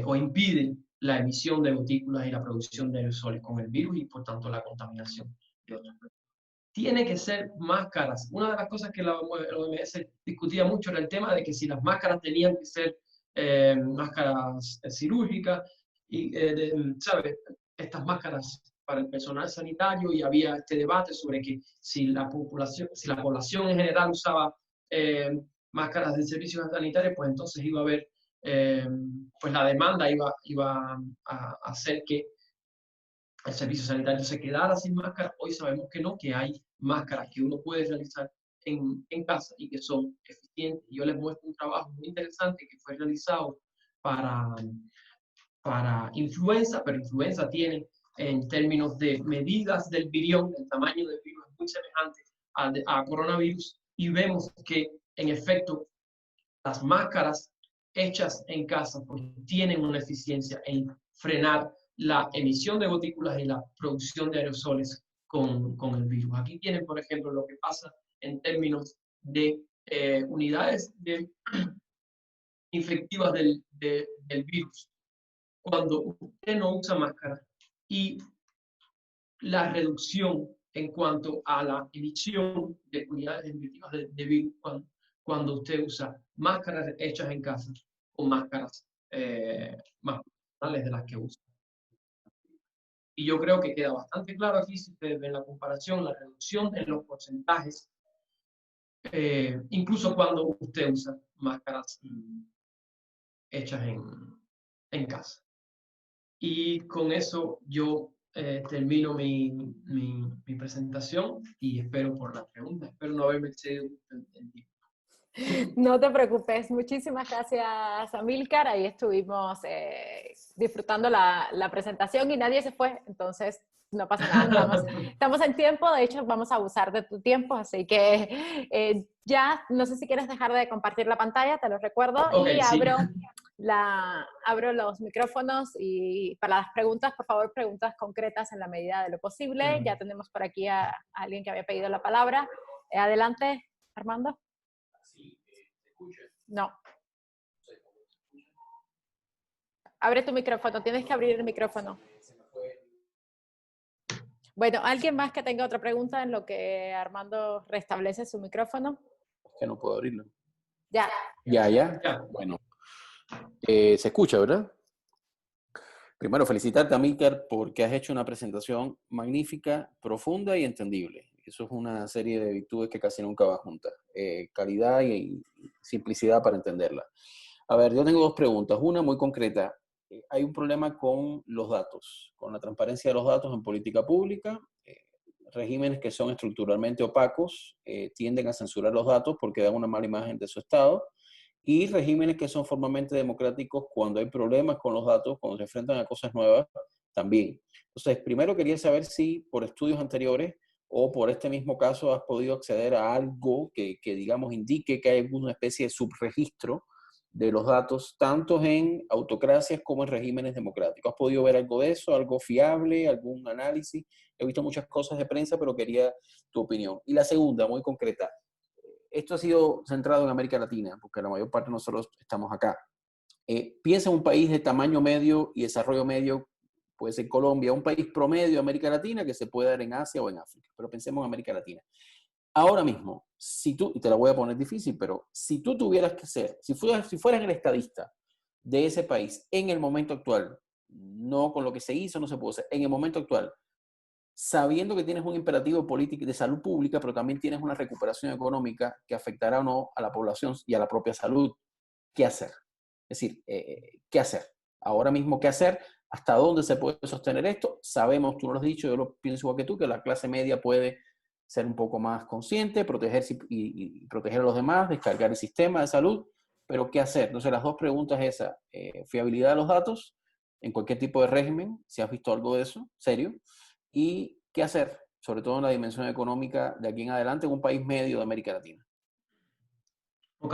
o impide la emisión de gotículas y la producción de aerosoles con el virus y por tanto la contaminación de otras personas. Tiene que ser máscaras. Una de las cosas que la OMS discutía mucho era el tema de que si las máscaras tenían que ser máscaras cirúrgicas y, ¿sabes? Estas máscaras para el personal sanitario, y había este debate sobre que si la población en general usaba máscaras de servicios sanitarios, pues entonces iba a haber, pues la demanda iba a hacer que el servicio sanitario se quedara sin máscara. Hoy sabemos que no, que hay máscaras que uno puede realizar en casa y que son eficientes. Yo les muestro un trabajo muy interesante que fue realizado para, para influenza, pero influenza tiene en términos de medidas del virión, el tamaño del virus es muy semejante a coronavirus, y vemos que en efecto las máscaras hechas en casa pues, tienen una eficiencia en frenar la emisión de gotículas y la producción de aerosoles con el virus. Aquí tienen, por ejemplo, lo que pasa en términos de unidades infectivas del virus cuando usted no usa máscara y la reducción en cuanto a la emisión de unidades infectivas de virus cuando usted usa máscaras hechas en casa o máscaras más profesionales de las que usa. Y yo creo que queda bastante claro aquí, si ustedes ven la comparación, la reducción en los porcentajes, incluso cuando usted usa máscaras hechas en casa. Y con eso yo termino mi presentación y espero por las preguntas. Espero no haberme excedido el tiempo. No te preocupes, muchísimas gracias, Amílcar. Ahí estuvimos disfrutando la presentación y nadie se fue, entonces no pasa nada. Estamos en tiempo, de hecho vamos a abusar de tu tiempo, así que ya, no sé si quieres dejar de compartir la pantalla, te lo recuerdo, Okay, y sí. abro los micrófonos y para las preguntas, por favor, preguntas concretas en la medida de lo posible. Ya tenemos por aquí a alguien que había pedido la palabra. Adelante, Armando. No. Abre tu micrófono, tienes que abrir el micrófono. Bueno, ¿alguien más que tenga otra pregunta en lo que Armando restablece su micrófono? Que no puedo abrirlo. Ya. Ya. Bueno, se escucha, ¿verdad? Primero, felicitarte, Amílcar, porque has hecho una presentación magnífica, profunda y entendible. Eso es una serie de virtudes que casi nunca va juntas. Calidad y simplicidad para entenderla. A ver, yo tengo dos preguntas. Una muy concreta. Hay un problema con los datos, con la transparencia de los datos en política pública. Regímenes que son estructuralmente opacos tienden a censurar los datos porque dan una mala imagen de su Estado. Y regímenes que son formalmente democráticos, cuando hay problemas con los datos, cuando se enfrentan a cosas nuevas, también. Entonces, primero quería saber si por estudios anteriores o por este mismo caso has podido acceder a algo que digamos, indique que hay alguna especie de subregistro de los datos, tanto en autocracias como en regímenes democráticos. ¿Has podido ver algo de eso, algo fiable, algún análisis? He visto muchas cosas de prensa, pero quería tu opinión. Y la segunda, muy concreta. Esto ha sido centrado en América Latina, porque la mayor parte de nosotros estamos acá. Piensa en un país de tamaño medio y desarrollo medio, puede ser Colombia, un país promedio de América Latina que se puede dar en Asia o en África, pero pensemos en América Latina. Ahora mismo, si tú, y te la voy a poner difícil, pero si tú tuvieras que ser, si fueras el estadista de ese país en el momento actual, no con lo que se hizo, no se pudo hacer, en el momento actual, sabiendo que tienes un imperativo político de salud pública, pero también tienes una recuperación económica que afectará o no a la población y a la propia salud, ¿qué hacer? Es decir, ¿qué hacer? Ahora mismo, ¿qué hacer? ¿Hasta dónde se puede sostener esto? Sabemos, tú lo has dicho, yo lo pienso igual que tú, que la clase media puede ser un poco más consciente, protegerse y proteger a los demás, descargar el sistema de salud, pero ¿qué hacer? Entonces, las dos preguntas esas, fiabilidad de los datos en cualquier tipo de régimen, si has visto algo de eso, serio, y qué hacer, sobre todo en la dimensión económica de aquí en adelante en un país medio de América Latina. Ok,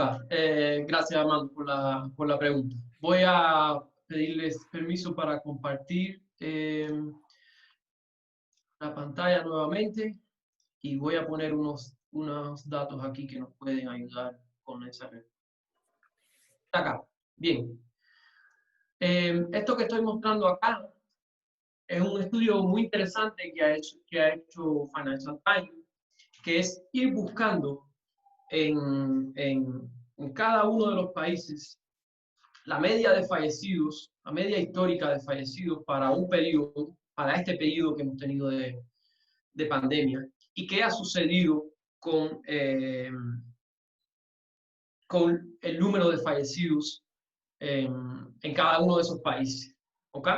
gracias, Armando, por la pregunta. Voy a pedirles permiso para compartir la pantalla nuevamente y voy a poner unos datos aquí que nos pueden ayudar con esa respuesta. Acá, bien. Esto que estoy mostrando acá es un estudio muy interesante que ha hecho Financial Times, que es ir buscando en cada uno de los países la media de fallecidos, la media histórica de fallecidos para un periodo, para este periodo que hemos tenido de pandemia, y qué ha sucedido con el número de fallecidos en cada uno de esos países. ¿Ok?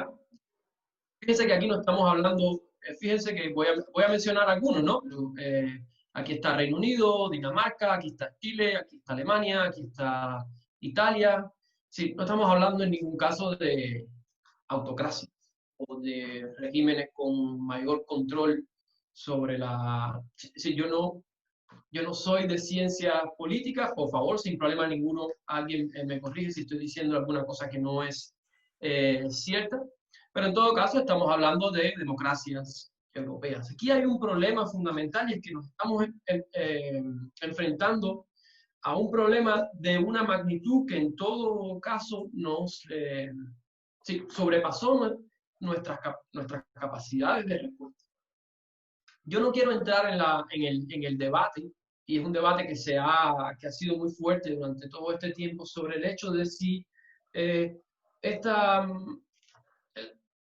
Fíjense que aquí no estamos hablando, fíjense que voy a mencionar algunos, ¿no? Aquí está Reino Unido, Dinamarca, aquí está Chile, aquí está Alemania, aquí está Italia. Sí, no estamos hablando en ningún caso de autocracia o de regímenes con mayor control sobre la... Sí, yo no soy de ciencias políticas, por favor, sin problema ninguno, alguien me corrige si estoy diciendo alguna cosa que no es cierta, pero en todo caso estamos hablando de democracias europeas. Aquí hay un problema fundamental y es que nos estamos enfrentando a un problema de una magnitud que en todo caso nos sobrepasó nuestras capacidades de respuesta. Yo no quiero entrar en el debate, y es un debate que ha sido muy fuerte durante todo este tiempo, sobre el hecho de si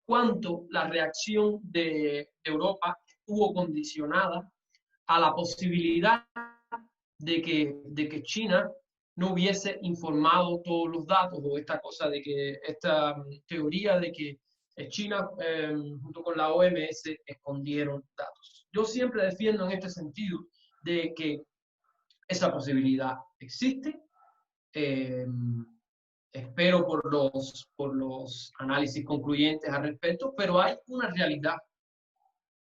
cuánto la reacción de Europa estuvo condicionada a la posibilidad de que China no hubiese informado todos los datos, o esta cosa de que, esta teoría de que China, junto con la OMS, escondieron datos. Yo siempre defiendo en este sentido de que esa posibilidad existe. Espero por los análisis concluyentes al respecto, pero hay una realidad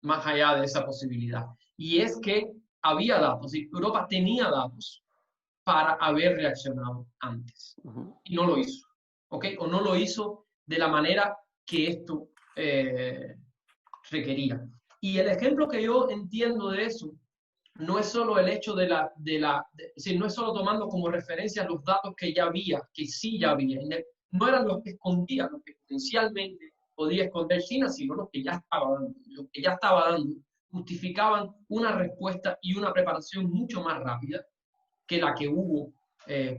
más allá de esa posibilidad, y es que había datos, y Europa tenía datos para haber reaccionado antes, y no lo hizo, ¿ok? O no lo hizo de la manera que esto requería. Y el ejemplo que yo entiendo de eso no es solo el hecho no es solo tomando como referencia los datos que ya había, que sí ya había, no eran los que escondían, los que potencialmente podía esconder China, sino los que ya estaba dando, justificaban una respuesta y una preparación mucho más rápida que la que hubo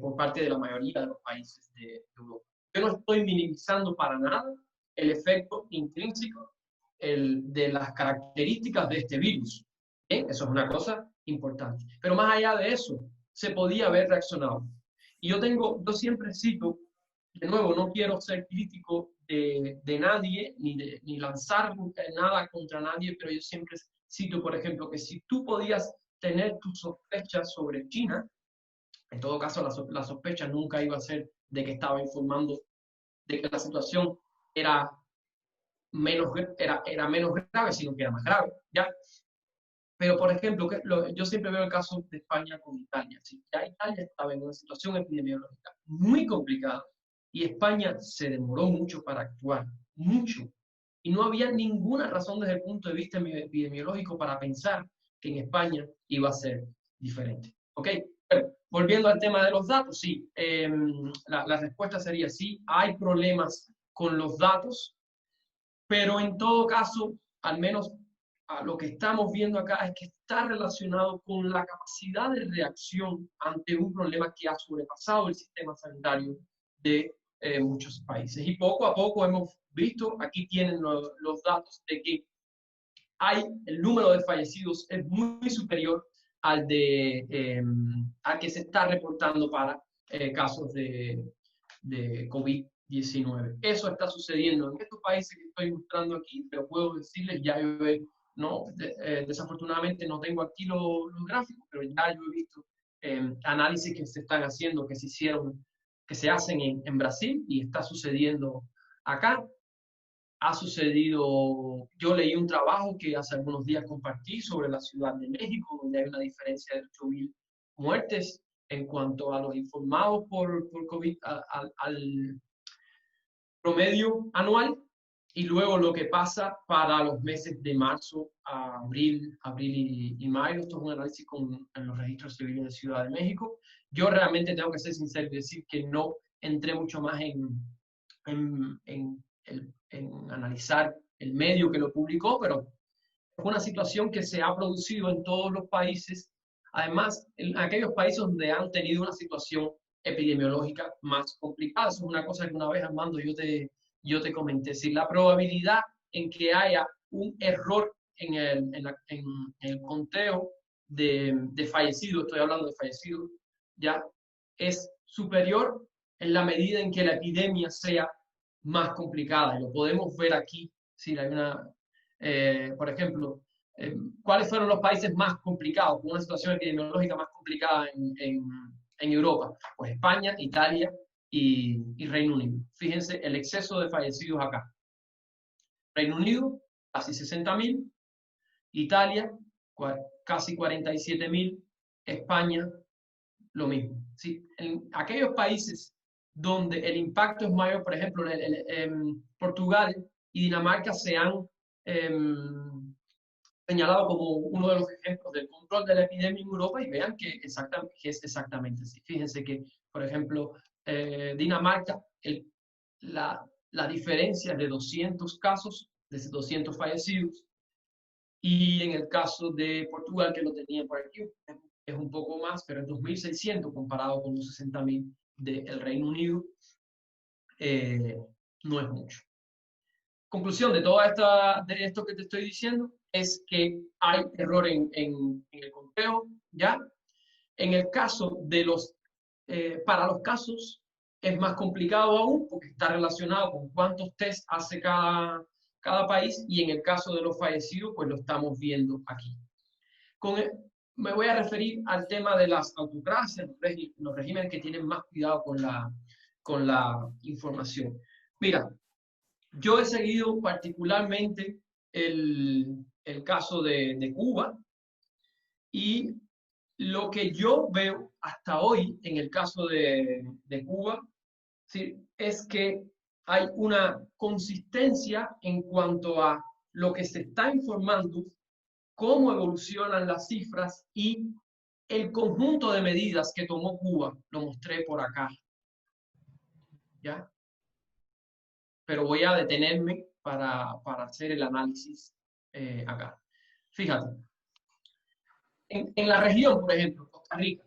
por parte de la mayoría de los países de Europa. Yo no estoy minimizando para nada el efecto intrínseco de las características de este virus. Eso es una cosa importante. Pero más allá de eso, se podía haber reaccionado. Y yo siempre cito, de nuevo, no quiero ser crítico de nadie, ni lanzar nada contra nadie, pero yo siempre cito, por ejemplo, que si tú podías tener tus sospechas sobre China, en todo caso la sospecha nunca iba a ser de que estaba informando de que la situación era menos grave, sino que era más grave, ¿ya? Pero, por ejemplo, yo siempre veo el caso de España con Italia. ¿Sí? Ya Italia estaba en una situación epidemiológica muy complicada y España se demoró mucho para actuar, mucho. Y no había ninguna razón desde el punto de vista epidemiológico para pensar que en España iba a ser diferente. ¿Ok? Bueno, volviendo al tema de los datos, sí, la respuesta sería sí, hay problemas con los datos, pero en todo caso, al menos lo que estamos viendo acá es que está relacionado con la capacidad de reacción ante un problema que ha sobrepasado el sistema sanitario de muchos países. Y poco a poco hemos visto, aquí tienen los datos de que el número de fallecidos es muy superior al que se está reportando para casos de COVID-19. Eso está sucediendo en estos países que estoy mostrando aquí, pero puedo decirles, ya yo desafortunadamente no tengo aquí los gráficos, pero ya yo he visto análisis que se están haciendo, que se hacen en Brasil, y está sucediendo acá. Ha sucedido, yo leí un trabajo que hace algunos días compartí sobre la Ciudad de México, donde hay una diferencia de 8.000 muertes en cuanto a los informados por COVID al promedio anual, y luego lo que pasa para los meses de marzo a abril y mayo. Esto es un análisis en los registros civiles de Ciudad de México. Yo realmente tengo que ser sincero y decir que no entré mucho más en analizar el medio que lo publicó, pero es una situación que se ha producido en todos los países, además en aquellos países donde han tenido una situación epidemiológica más complicada. Eso es una cosa que una vez, Armando, yo te comenté. Si la probabilidad en que haya un error en el conteo de fallecidos, estoy hablando de fallecidos, ya es superior en la medida en que la epidemia sea más complicada. Y lo podemos ver aquí. Si hay por ejemplo, ¿cuáles fueron los países más complicados, con una situación epidemiológica más complicada en Europa? Pues España, Italia y Reino Unido. Fíjense el exceso de fallecidos acá. Reino Unido, casi 60.000. Italia, casi 47.000. España, lo mismo. ¿Sí? En aquellos países donde el impacto es mayor, por ejemplo, Portugal y Dinamarca se han señalado como uno de los ejemplos del control de la epidemia en Europa, y vean que es exactamente así. Fíjense que, por ejemplo, Dinamarca, la diferencia es de 200 casos, de 200 fallecidos, y en el caso de Portugal, que lo tenía por aquí, es un poco más, pero es 2.600 comparado con los 60.000 del Reino Unido. No es mucho. Conclusión de de esto que te estoy diciendo es que hay error en el conteo, ¿ya? En el caso de para los casos es más complicado aún porque está relacionado con cuántos test hace cada país, y en el caso de los fallecidos, pues lo estamos viendo aquí. Me voy a referir al tema de las autocracias, los regímenes que tienen más cuidado con la información. Mira, yo he seguido particularmente el caso de Cuba, y lo que yo veo hasta hoy en el caso de Cuba, ¿sí?, es que hay una consistencia en cuanto a lo que se está informando, cómo evolucionan las cifras y el conjunto de medidas que tomó Cuba. Lo mostré por acá, ¿ya? Pero voy a detenerme para hacer el análisis acá. Fíjate, en la región, por ejemplo, Costa Rica,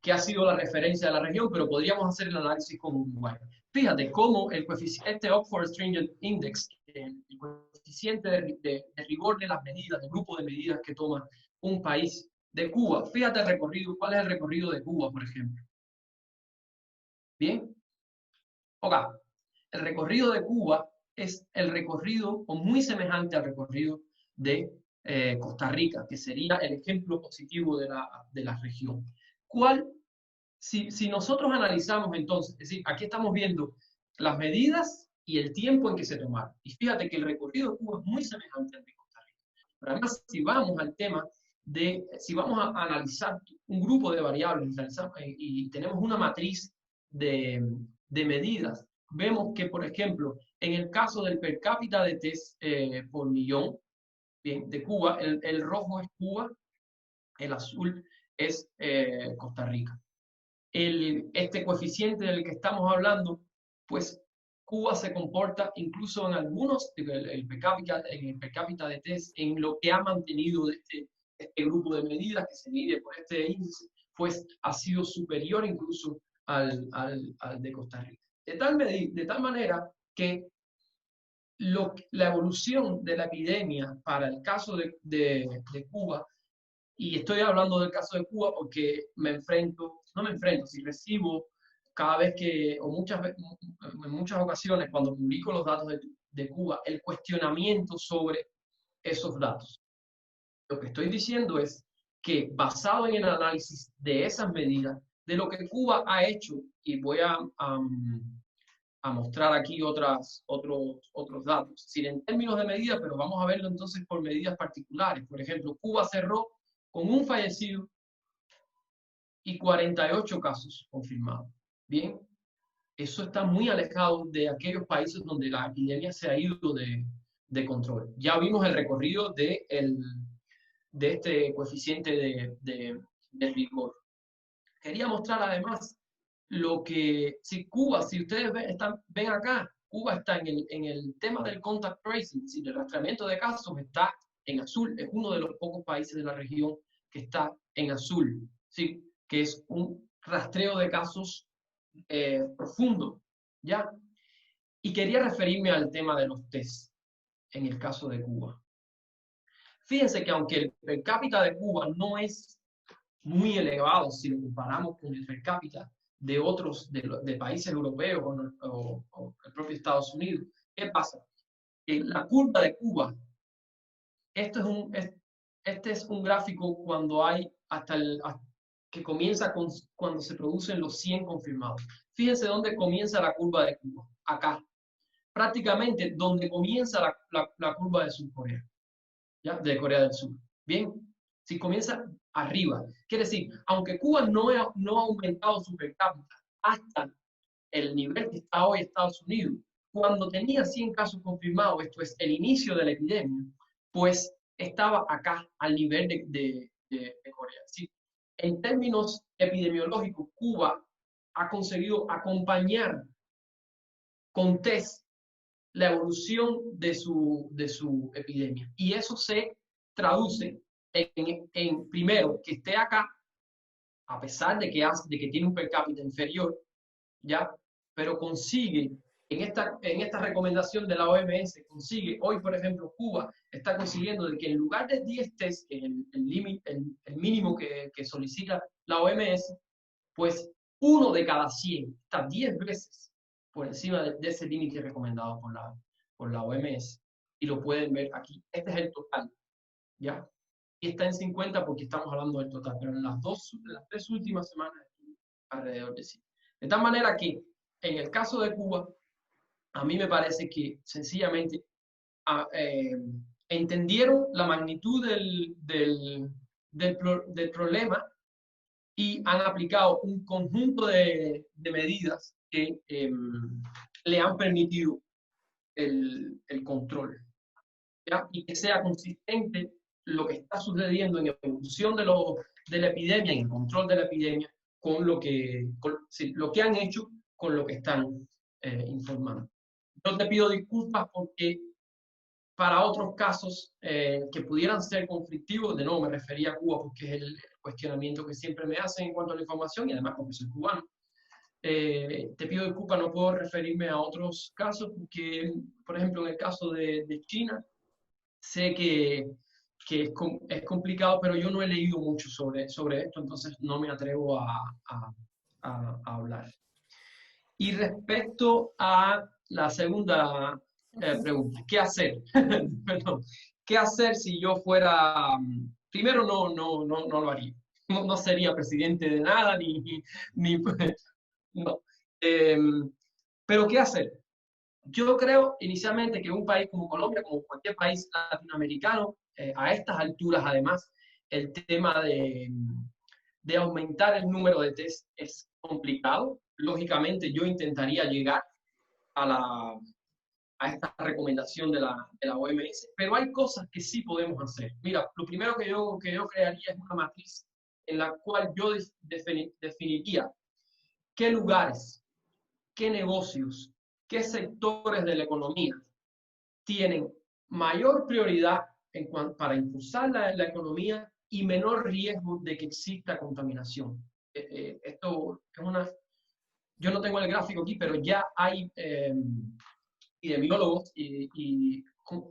que ha sido la referencia de la región, pero podríamos hacer el análisis con Uruguay. Fíjate cómo el coeficiente Oxford Stringent Index, el coeficiente de rigor de las medidas, del grupo de medidas que toma un país de Cuba. Fíjate el recorrido, ¿cuál es el recorrido de Cuba, por ejemplo? ¿Bien? Ok, el recorrido de Cuba es el recorrido, o muy semejante al recorrido de Costa Rica, que sería el ejemplo positivo de la región. Si nosotros analizamos entonces, es decir, aquí estamos viendo las medidas y el tiempo en que se tomaron. Y fíjate que el recorrido de Cuba es muy semejante al de Costa Rica. Pero además, si vamos al tema si vamos a analizar un grupo de variables y tenemos una matriz de medidas, vemos que, por ejemplo, en el caso del per cápita de test por millón, bien, de Cuba, el rojo es Cuba, el azul es Costa Rica. Este coeficiente del que estamos hablando, pues Cuba se comporta incluso en algunos, en el per cápita de test, en lo que ha mantenido este grupo de medidas que se mide por este índice, pues ha sido superior incluso al de Costa Rica. De tal manera que la evolución de la epidemia para el caso de Cuba, y estoy hablando del caso de Cuba porque si recibo cada vez en muchas ocasiones cuando publico los datos de Cuba, el cuestionamiento sobre esos datos. Lo que estoy diciendo es que basado en el análisis de esas medidas, de lo que Cuba ha hecho, y voy a mostrar aquí otros datos, sin en términos de medidas, pero vamos a verlo entonces por medidas particulares. Por ejemplo, Cuba cerró con un fallecido y 48 casos confirmados. Bien, eso está muy alejado de aquellos países donde la epidemia se ha ido de control. Ya vimos el recorrido de este coeficiente de rigor. Quería mostrar además si ustedes ven acá, Cuba está en el tema del contact tracing, si el rastreamiento de casos está en azul, es uno de los pocos países de la región que está en azul, ¿sí?, que es un rastreo de casos profundo, ¿ya? Y quería referirme al tema de los test en el caso de Cuba. Fíjense que aunque el per cápita de Cuba no es muy elevado si lo comparamos con el per cápita de otros de países europeos o el propio Estados Unidos, ¿qué pasa? Que la curva de Cuba este es un gráfico cuando hay que comienza cuando se producen los 100 confirmados. Fíjense dónde comienza la curva de Cuba, acá. Prácticamente donde comienza la curva de Corea, ¿ya? De Corea del Sur. Bien, si comienza arriba, quiere decir, aunque Cuba no ha aumentado su per cápita hasta el nivel que está hoy Estados Unidos, cuando tenía 100 casos confirmados, esto es el inicio de la epidemia, pues estaba acá al nivel de Corea. ¿Sí? En términos epidemiológicos, Cuba ha conseguido acompañar con test la evolución de su epidemia. Y eso se traduce primero, que esté acá, a pesar de que tiene un per cápita inferior, ¿ya? Pero consigue, en esta recomendación de la OMS, consigue, hoy por ejemplo Cuba está consiguiendo de que en lugar de 10 test, que es el mínimo que solicita la OMS, pues 1 de cada 100 está 10 veces por encima de ese límite recomendado por la OMS. Y lo pueden ver aquí. Este es el total, ¿ya? Y está en 50 porque estamos hablando del total, pero en las 3 últimas semanas alrededor de 100. De tal manera que en el caso de Cuba, a mí me parece que sencillamente entendieron la magnitud del problema y han aplicado un conjunto de medidas que le han permitido el control, ¿ya? Y que sea consistente lo que está sucediendo en evolución de la epidemia, en el control de la epidemia, con lo que han hecho, con lo que están informando. Yo te pido disculpas porque para otros casos que pudieran ser conflictivos, de nuevo me refería a Cuba porque es el cuestionamiento que siempre me hacen en cuanto a la información y además porque soy cubano. Te pido disculpas, no puedo referirme a otros casos porque, por ejemplo, en el caso de China, sé que es complicado, pero yo no he leído mucho sobre esto, entonces no me atrevo a hablar. Y respecto a la segunda pregunta, ¿qué hacer? Perdón, ¿qué hacer si yo fuera... Primero, no lo haría. No sería presidente de nada, ni no. Pero ¿qué hacer? Yo creo inicialmente que un país como Colombia, como cualquier país latinoamericano, a estas alturas además, el tema de aumentar el número de test es complicado. Lógicamente yo intentaría llegar a esta recomendación de la OMS, pero hay cosas que sí podemos hacer. Mira, lo primero que yo crearía es una matriz en la cual yo definiría qué lugares, qué negocios, qué sectores de la economía tienen mayor prioridad para impulsar la economía y menor riesgo de que exista contaminación. Esto es yo no tengo el gráfico aquí, pero ya hay epidemiólogos y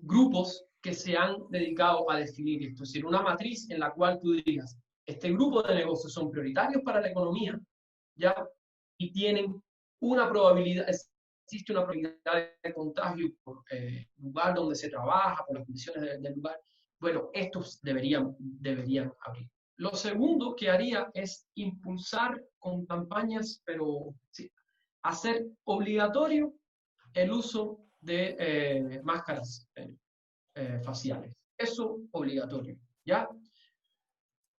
grupos que se han dedicado a definir esto. Es decir, una matriz en la cual tú digas, este grupo de negocios son prioritarios para la economía, ¿ya? Y tienen una probabilidad, existe una probabilidad de contagio por lugar donde se trabaja, por las condiciones del lugar. Bueno, estos deberían abrir. Lo segundo que haría es impulsar con campañas, pero sí, hacer obligatorio el uso de máscaras faciales. Eso obligatorio, ¿ya?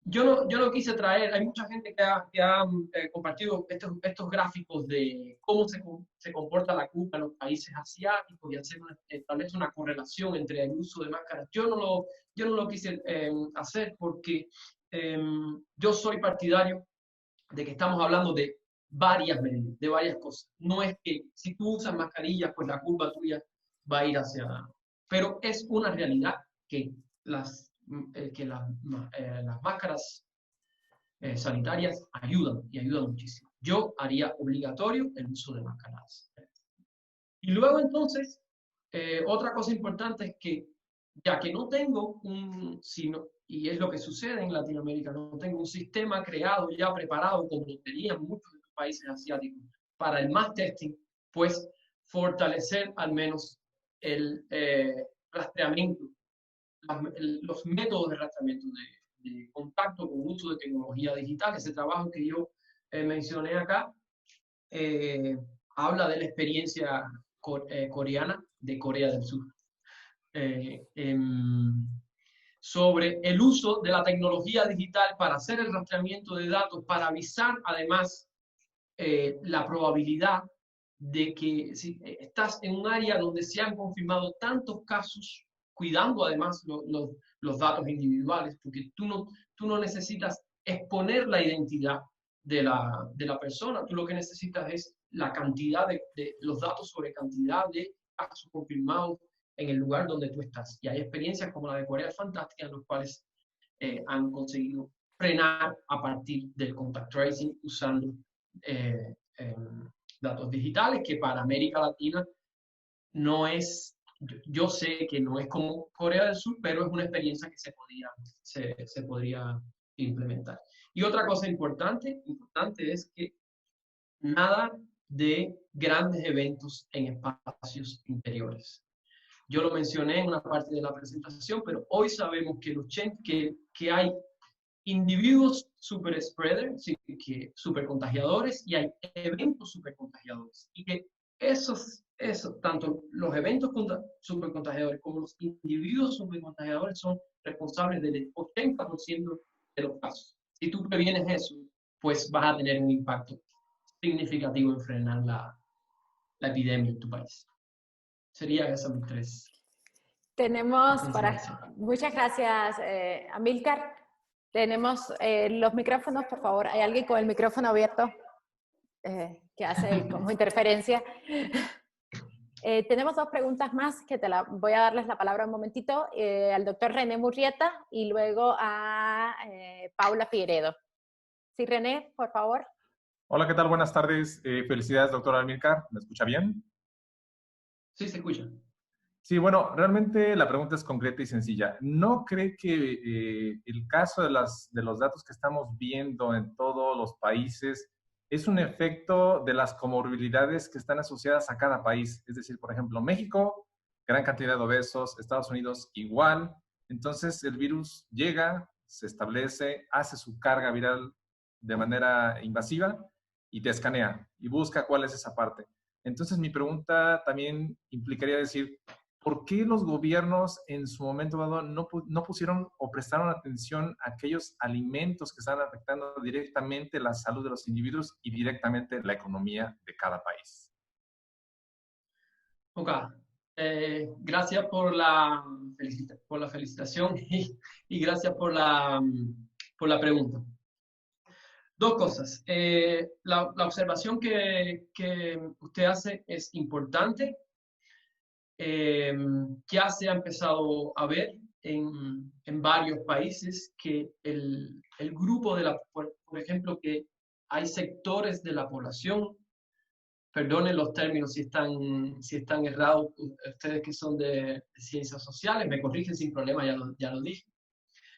Yo no quise traer, hay mucha gente que ha compartido estos gráficos de cómo se comporta la Cuba en los países asiáticos y establece una correlación entre el uso de máscaras. Yo no lo quise hacer porque yo soy partidario de que estamos hablando de varias medidas, de varias cosas. No es que si tú usas mascarillas, pues la curva tuya va a ir hacia... Pero es una realidad que las máscaras sanitarias ayudan y ayudan muchísimo. Yo haría obligatorio el uso de máscaras. Y luego entonces, otra cosa importante es que ya que no tengo y es lo que sucede en Latinoamérica, no tengo un sistema creado ya preparado como lo tenían muchos de los países asiáticos para el mass testing, pues fortalecer al menos el rastreamiento los métodos de rastreamiento de contacto con uso de tecnología digital. Ese trabajo que yo mencioné acá habla de la experiencia coreana de Corea del Sur. Sobre el uso de la tecnología digital para hacer el rastreamiento de datos, para avisar además la probabilidad de que si estás en un área donde se han confirmado tantos casos, cuidando además los datos individuales, porque tú no necesitas exponer la identidad de la persona, tú lo que necesitas es la cantidad de los datos sobre cantidad de casos confirmados en el lugar donde tú estás. Y hay experiencias como la de Corea fantástica en los cuales han conseguido frenar a partir del contact tracing usando datos digitales, que para América Latina no es, yo sé que no es como Corea del Sur, pero es una experiencia que se podría implementar. Y otra cosa importante es que nada de grandes eventos en espacios interiores. Yo lo mencioné en una parte de la presentación, pero hoy sabemos que hay individuos super spreaders, super contagiadores, y hay eventos super contagiadores. Y que tanto los eventos super contagiadores como los individuos super contagiadores son responsables del 80% de los casos. Si tú previenes eso, pues vas a tener un impacto significativo en frenar la epidemia en tu país. Sería esas mis tres. Muchas gracias, Amílcar. Tenemos los micrófonos, por favor. ¿Hay alguien con el micrófono abierto que hace como interferencia? Tenemos dos preguntas más que voy a darles la palabra un momentito, al doctor René Murrieta y luego a Paula Figueredo. Sí, René, por favor. Hola, ¿qué tal? Buenas tardes. Felicidades, doctor Amílcar. ¿Me escucha bien? Sí, se escucha. Sí, bueno, realmente la pregunta es concreta y sencilla. ¿No cree que el caso de los datos que estamos viendo en todos los países es un efecto de las comorbilidades que están asociadas a cada país? Es decir, por ejemplo, México, gran cantidad de obesos, Estados Unidos igual. Entonces el virus llega, se establece, hace su carga viral de manera invasiva y te escanea y busca cuál es esa parte. Entonces mi pregunta también implicaría decir, ¿por qué los gobiernos en su momento dado no pusieron o prestaron atención a aquellos alimentos que están afectando directamente la salud de los individuos y directamente la economía de cada país? Ok, gracias por la felicitación y gracias por la pregunta. Dos cosas. La observación que usted hace es importante. Ya se ha empezado a ver en varios países que el grupo por ejemplo, que hay sectores de la población, perdonen los términos si están errados, ustedes que son de ciencias sociales, me corrigen sin problema, ya lo dije.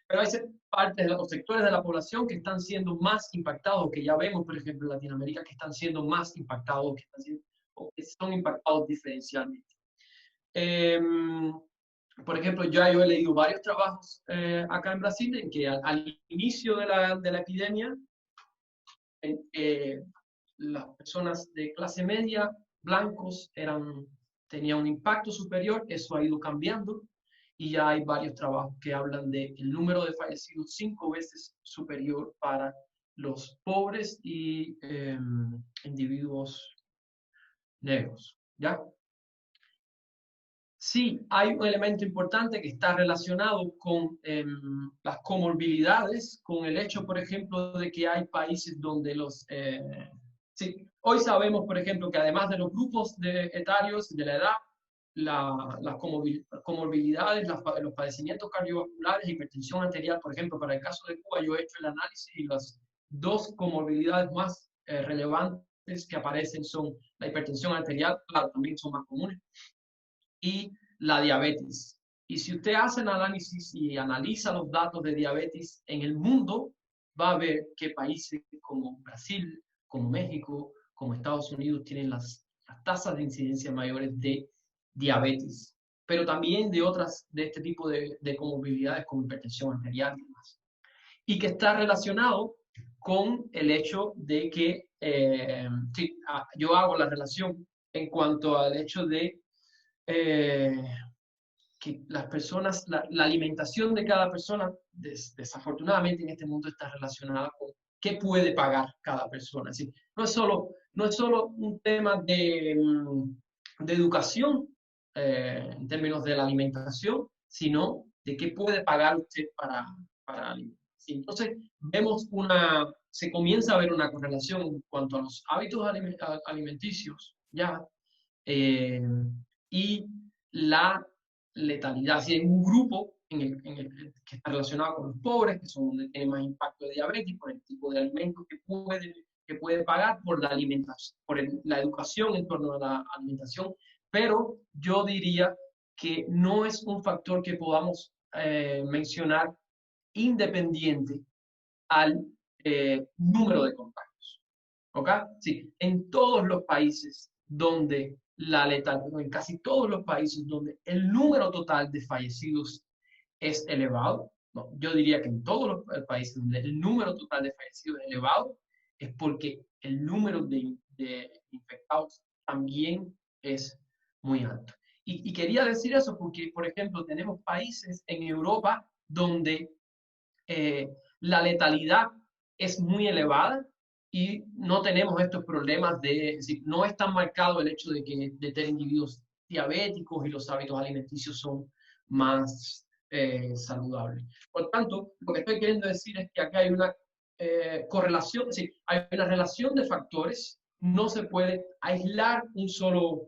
Pero hay partes de los sectores de la población que están siendo más impactados, que ya vemos, por ejemplo, en Latinoamérica, que están siendo más impactados, que son impactados diferencialmente. Por ejemplo, yo he leído varios trabajos acá en Brasil en que al inicio de la epidemia, las personas de clase media, blancos, tenían un impacto superior. Eso ha ido cambiando y ya hay varios trabajos que hablan del número de fallecidos 5 veces superior para los pobres y individuos negros, ¿ya? Sí, hay un elemento importante que está relacionado con las comorbilidades, con el hecho, por ejemplo, de que hay países donde sí, hoy sabemos, por ejemplo, que además de los grupos etarios, de la edad, las comorbilidades, los padecimientos cardiovasculares, hipertensión arterial, por ejemplo, para el caso de Cuba, yo he hecho el análisis y las dos comorbilidades más relevantes que aparecen son la hipertensión arterial, claro, también son más comunes, y la diabetes. Y si usted hace el análisis y analiza los datos de diabetes en el mundo, va a ver que países como Brasil, como México, como Estados Unidos tienen las tasas de incidencia mayores de diabetes. pero también de este tipo de comorbilidades como hipertensión arterial y demás. Y que está relacionado con el hecho de que, sí, yo hago la relación en cuanto al hecho de que las personas, la alimentación de cada persona, desafortunadamente en este mundo está relacionada con qué puede pagar cada persona. ¿Sí? No es solo un tema de educación en términos de la alimentación, sino de qué puede pagar usted para alimentar. ¿Sí? Entonces, se comienza a ver una correlación en cuanto a los hábitos alimenticios, ya, y la letalidad. Si hay un grupo que está relacionado con los pobres, que son donde tiene más impacto de diabetes, por el tipo de alimentos que puede pagar, por la alimentación, la educación en torno a la alimentación, pero yo diría que no es un factor que podamos mencionar independiente al número de contagios. ¿Ok? Sí, en todos los países donde la letalidad, en casi todos los países donde el número total de fallecidos es elevado, no, yo diría que en todos los países donde el número total de fallecidos es elevado, es porque el número de infectados también es muy alto. Y quería decir eso porque, por ejemplo, tenemos países en Europa donde la letalidad es muy elevada y no tenemos estos problemas es decir, no es tan marcado el hecho de tener individuos diabéticos y los hábitos alimenticios son más saludables. Por tanto, lo que estoy queriendo decir es que acá hay una correlación, es decir, hay una relación de factores, no se puede aislar un solo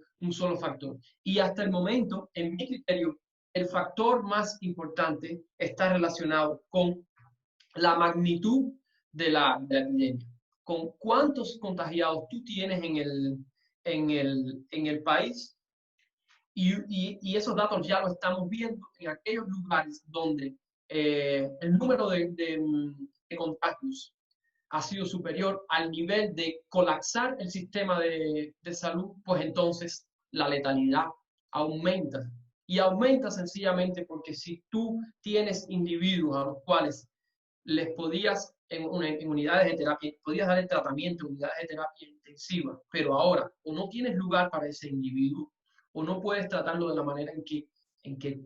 factor. Y hasta el momento, en mi criterio, el factor más importante está relacionado con la magnitud de la epidemia, con cuántos contagiados tú tienes en el país, y esos datos ya lo estamos viendo en aquellos lugares donde el número de contagios ha sido superior al nivel de colapsar el sistema de salud, pues entonces la letalidad aumenta. Y aumenta sencillamente porque si tú tienes individuos a los cuales les podías, en unidades de terapia, podías dar el tratamiento en unidades de terapia intensiva, pero ahora o no tienes lugar para ese individuo, o no puedes tratarlo de la manera en que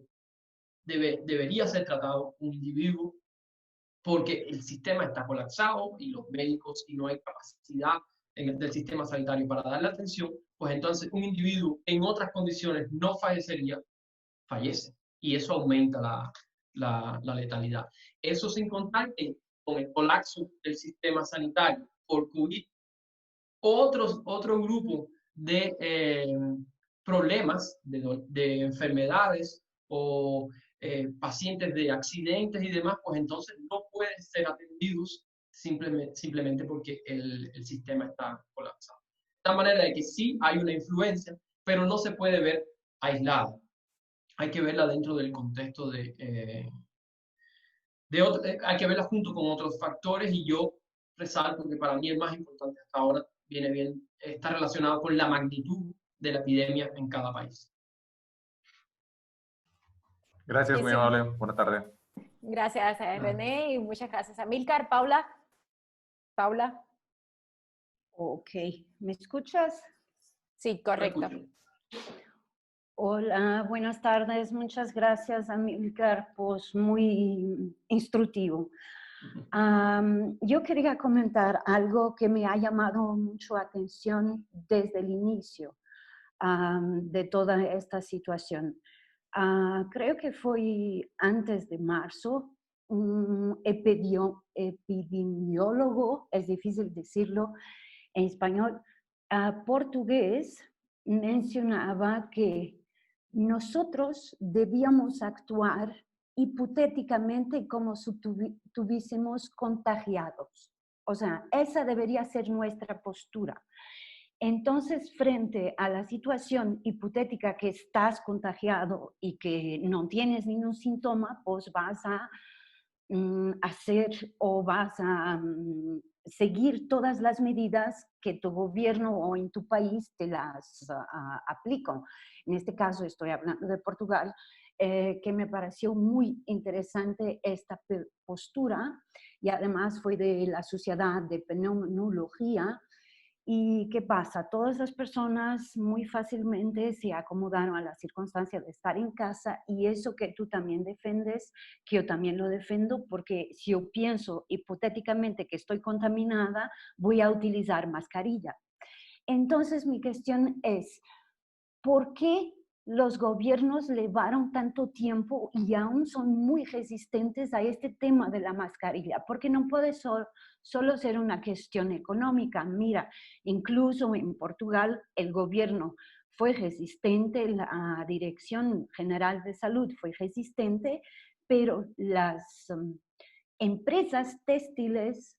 debería ser tratado un individuo, porque el sistema está colapsado y los médicos y no hay capacidad del sistema sanitario para darle atención, pues entonces un individuo en otras condiciones no fallecería, fallece. Y eso aumenta la letalidad. Eso sin contar que con el colapso del sistema sanitario por COVID, otro grupo de problemas, de enfermedades o pacientes de accidentes y demás, pues entonces no pueden ser atendidos simplemente porque el sistema está colapsado. De tal manera de que sí hay una influencia, pero no se puede ver aislada. Hay que verla dentro del contexto hay que verla junto con otros factores, y yo resalto que para mí el más importante hasta ahora está relacionado con la magnitud de la epidemia en cada país. Gracias, muy amable. Buenas tardes. Gracias, René, y muchas gracias, Amílcar. Paula. Paula. Ok, ¿me escuchas? Sí, correcto. Hola, buenas tardes. Muchas gracias, Amílcar, pues muy instructivo. Yo quería comentar algo que me ha llamado mucho atención desde el inicio de toda esta situación. Creo que fue antes de marzo, un epidemiólogo, es difícil decirlo en español, portugués, mencionaba que nosotros debíamos actuar hipotéticamente como si tuviésemos contagiados. O sea, esa debería ser nuestra postura. Entonces, frente a la situación hipotética que estás contagiado y que no tienes ningún síntoma, pues vas a hacer o vas a seguir todas las medidas que tu gobierno o en tu país te las aplican. En este caso estoy hablando de Portugal, que me pareció muy interesante esta postura, y además fue de la Sociedad de Pneumología. ¿Y qué pasa? Todas las personas muy fácilmente se acomodaron a la circunstancia de estar en casa, y eso que tú también defendes, que yo también lo defiendo, porque si yo pienso hipotéticamente que estoy contaminada, voy a utilizar mascarilla. Entonces mi cuestión es, ¿por qué los gobiernos llevaron tanto tiempo y aún son muy resistentes a este tema de la mascarilla? Porque no puede solo ser una cuestión económica. Mira, incluso en Portugal el gobierno fue resistente, la Dirección General de Salud fue resistente, pero las empresas textiles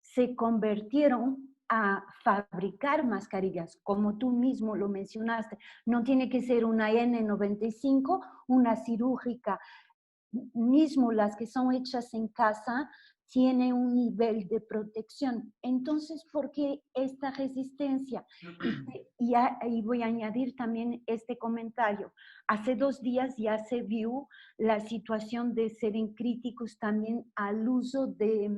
se convirtieron a fabricar mascarillas, como tú mismo lo mencionaste. No tiene que ser una N95, una cirúrgica. Mismo las que son hechas en casa tienen un nivel de protección. Entonces, ¿por qué esta resistencia? Y voy a añadir también este comentario. Hace 2 días ya se vio la situación de ser críticos también al uso de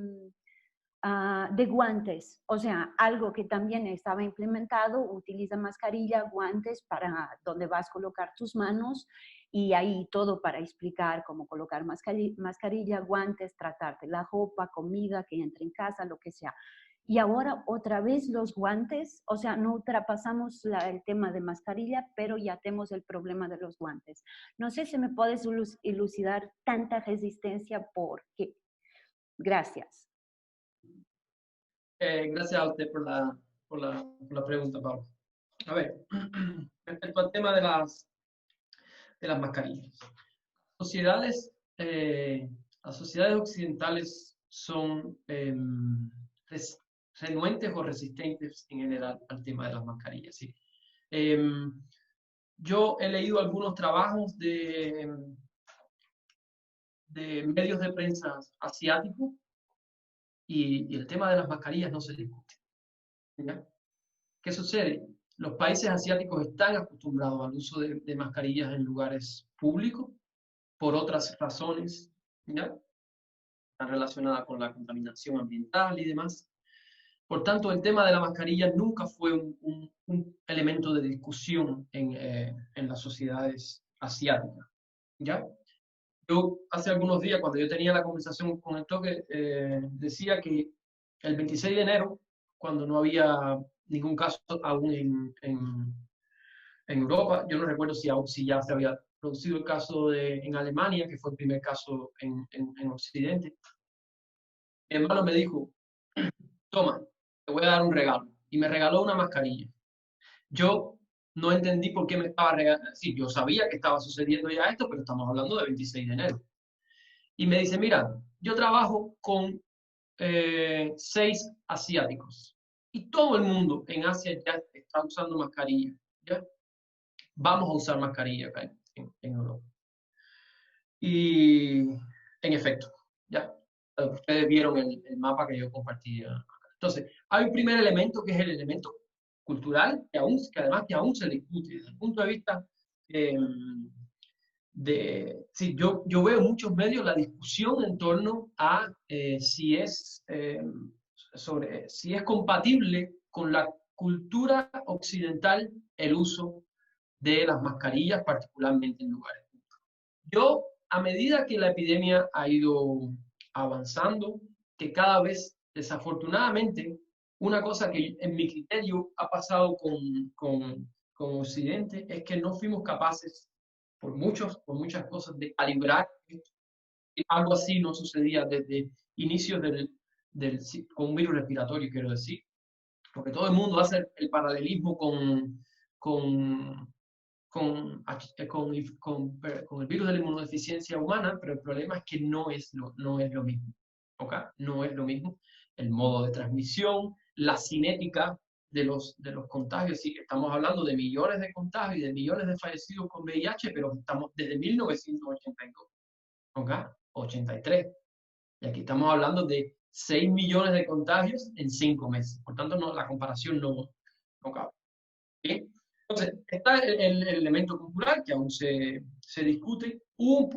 guantes, o sea, algo que también estaba implementado, utiliza mascarilla, guantes para donde vas a colocar tus manos, y ahí todo para explicar cómo colocar mascarilla, guantes, tratarte la ropa, comida que entre en casa, lo que sea. Y ahora otra vez los guantes, o sea, no ultrapasamos el tema de mascarilla, pero ya tenemos el problema de los guantes. No sé si me puedes elucidar tanta resistencia, ¿por qué? Gracias. Gracias a usted por la pregunta, Pablo. A ver, respecto al tema de las mascarillas. Las sociedades occidentales son renuentes o resistentes en general al tema de las mascarillas. ¿Sí? Yo he leído algunos trabajos de medios de prensa asiáticos, y el tema de las mascarillas no se discute. ¿Ya? ¿Qué sucede? Los países asiáticos están acostumbrados al uso de mascarillas en lugares públicos por otras razones, ¿ya? Están relacionadas con la contaminación ambiental y demás. Por tanto, el tema de la mascarilla nunca fue un elemento de discusión en las sociedades asiáticas, ¿ya? Yo hace algunos días, cuando yo tenía la conversación con el Toque, decía que el 26 de enero, cuando no había ningún caso aún en Europa, yo no recuerdo si ya se había producido el caso en Alemania, que fue el primer caso en Occidente. Mi hermano me dijo, toma, te voy a dar un regalo. Y me regaló una mascarilla. Yo no entendí por qué me estaba regalando. Sí, yo sabía que estaba sucediendo ya esto, pero estamos hablando de 26 de enero. Y me dice, mira, yo trabajo con 6 asiáticos. Y todo el mundo en Asia ya está usando mascarilla. ¿Ya? Vamos a usar mascarilla acá en Europa. Y en efecto, ya, ustedes vieron el mapa que yo compartí acá. Entonces, hay un primer elemento que es el elemento cultural, que además aún se discute desde el punto de vista sí, yo veo en muchos medios la discusión en torno a si es compatible con la cultura occidental el uso de las mascarillas, particularmente en lugares públicos. Yo, a medida que la epidemia ha ido avanzando, que cada vez, desafortunadamente, una cosa que en mi criterio ha pasado con Occidente es que no fuimos capaces, por muchas cosas, de calibrar esto. Algo así no sucedía desde inicios con un virus respiratorio, quiero decir. Porque todo el mundo hace el paralelismo con el virus de la inmunodeficiencia humana, pero el problema es que no es lo mismo. ¿Okay? No es lo mismo el modo de transmisión, la cinética de los contagios. Sí, estamos hablando de millones de contagios y de millones de fallecidos con VIH, pero estamos desde 1982, ¿okay? 83. Y aquí estamos hablando de 6 millones de contagios en 5 meses. Por tanto, no, la comparación no cabe. ¿Bien? Entonces, está el elemento cultural que aún se discute. Hubo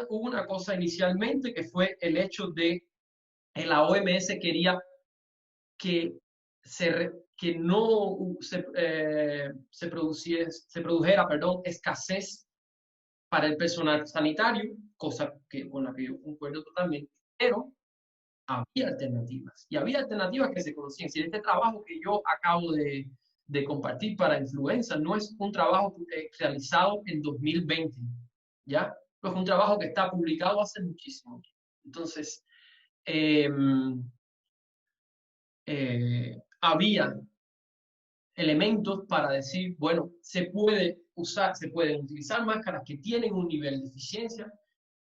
una cosa inicialmente que fue el hecho de que la OMS quería que no se produjera escasez para el personal sanitario, cosa con la que yo concuerdo totalmente, pero había alternativas, y había alternativas que se conocían. Si este trabajo que yo acabo de compartir para Influenza no es un trabajo realizado en 2020, ¿ya? Es un trabajo que está publicado hace muchísimo. Entonces, había elementos para decir, bueno, se pueden utilizar máscaras que tienen un nivel de eficiencia.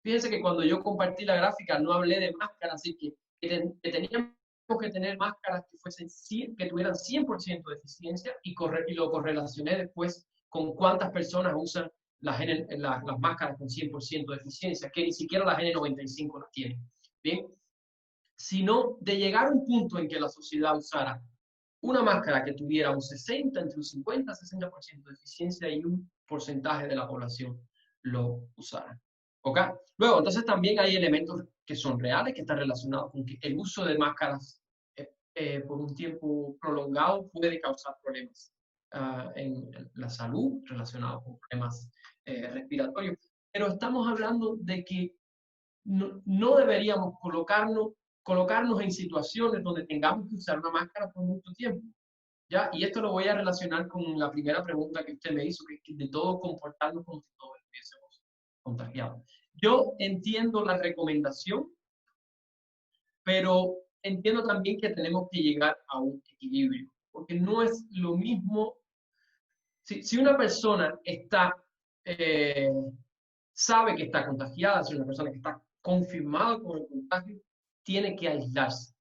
Fíjense que cuando yo compartí la gráfica no hablé de máscaras, así que teníamos que tener máscaras que tuvieran 100% de eficiencia y lo correlacioné después con cuántas personas usan las máscaras con 100% de eficiencia, que ni siquiera las N95 las tienen. ¿Bien? Sino de llegar a un punto en que la sociedad usara una máscara que tuviera entre un 50 y 60% de eficiencia y un porcentaje de la población lo usara. ¿Ok? Luego, entonces también hay elementos que son reales, que están relacionados con que el uso de máscaras por un tiempo prolongado puede causar problemas en la salud relacionados con problemas respiratorios. Pero estamos hablando de que no deberíamos colocarnos en situaciones donde tengamos que usar una máscara por mucho tiempo. ¿Ya? Y esto lo voy a relacionar con la primera pregunta que usted me hizo, que es de todo comportarnos como si todos estuviésemos contagiados. Yo entiendo la recomendación, pero entiendo también que tenemos que llegar a un equilibrio, porque no es lo mismo. Si una persona sabe que está contagiada, si una persona que está confirmada con el contagio, tiene que aislarse.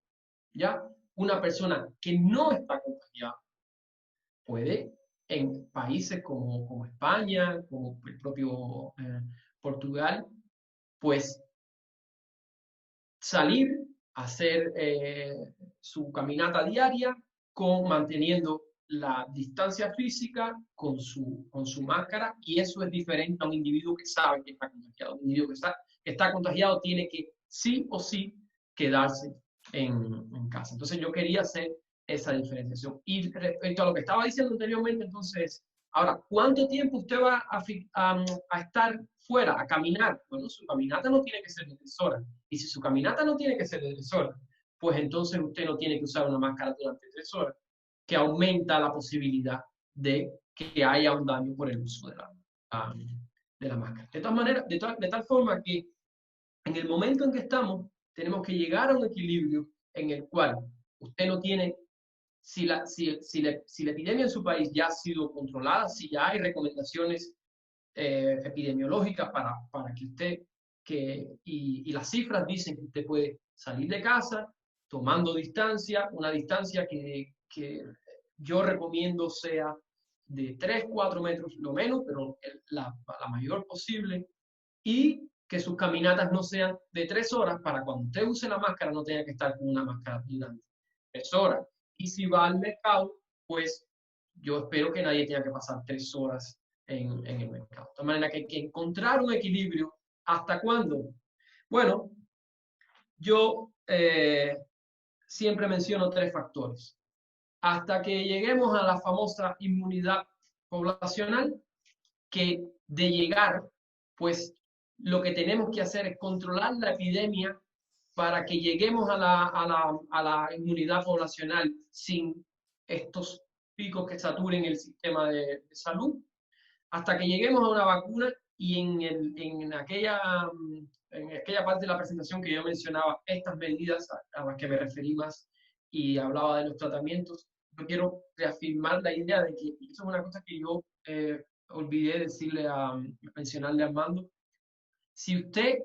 ¿Ya? Una persona que no está contagiada puede, en países como España, como el propio Portugal, pues salir a hacer su caminata diaria manteniendo la distancia física con su máscara, y eso es diferente a un individuo que sabe que está contagiado. Un individuo que está contagiado tiene que sí o sí quedarse en casa. Entonces yo quería hacer esa diferenciación. Y respecto a lo que estaba diciendo anteriormente, entonces, ahora, ¿cuánto tiempo usted va a estar fuera, a caminar? Bueno, su caminata no tiene que ser de 3 horas. Y si su caminata no tiene que ser de 3 horas, pues entonces usted no tiene que usar una máscara durante 3 horas, que aumenta la posibilidad de que haya un daño por el uso de la máscara. De todas maneras, de tal forma que en el momento en que estamos, tenemos que llegar a un equilibrio en el cual usted no tiene, si la epidemia en su país ya ha sido controlada, si ya hay recomendaciones epidemiológicas para que usted, y las cifras dicen que usted puede salir de casa tomando distancia, una distancia que yo recomiendo sea de 3-4 metros lo menos, pero la mayor posible, y que sus caminatas no sean de 3 horas para cuando usted use la máscara no tenga que estar con una máscara durante 3 horas. Y si va al mercado, pues yo espero que nadie tenga que pasar 3 horas en el mercado. De tal manera que hay que encontrar un equilibrio. ¿Hasta cuándo? Bueno, yo siempre menciono 3 factores. Hasta que lleguemos a la famosa inmunidad poblacional, que de llegar, pues lo que tenemos que hacer es controlar la epidemia para que lleguemos a la inmunidad poblacional sin estos picos que saturen el sistema de salud, hasta que lleguemos a una vacuna. Y en aquella parte de la presentación que yo mencionaba, estas medidas a las que me referí más y hablaba de los tratamientos, yo quiero reafirmar la idea de que eso es una cosa que yo olvidé mencionarle a Armando. Si usted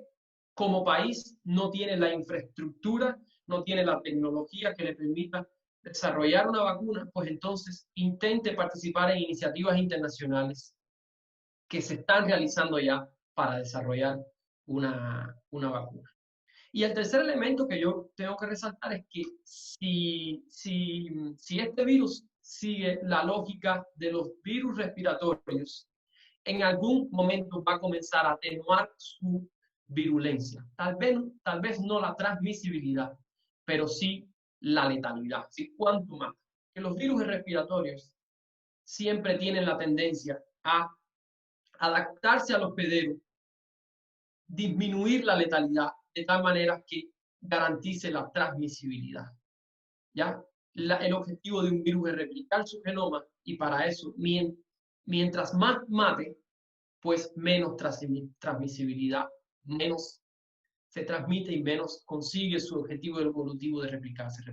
como país no tiene la infraestructura, no tiene la tecnología que le permita desarrollar una vacuna, pues entonces intente participar en iniciativas internacionales que se están realizando ya para desarrollar una vacuna. Y el tercer elemento que yo tengo que resaltar es que si este virus sigue la lógica de los virus respiratorios, en algún momento va a comenzar a atenuar su virulencia. Tal vez no la transmisibilidad, pero sí la letalidad. ¿Sí? ¿Cuánto más? Que los virus respiratorios siempre tienen la tendencia a adaptarse al hospedero, disminuir la letalidad de tal manera que garantice la transmisibilidad. ¿Ya? El objetivo de un virus es replicar su genoma y para eso, mientras más mate, pues menos transmisibilidad, menos se transmite y menos consigue su objetivo evolutivo de replicarse.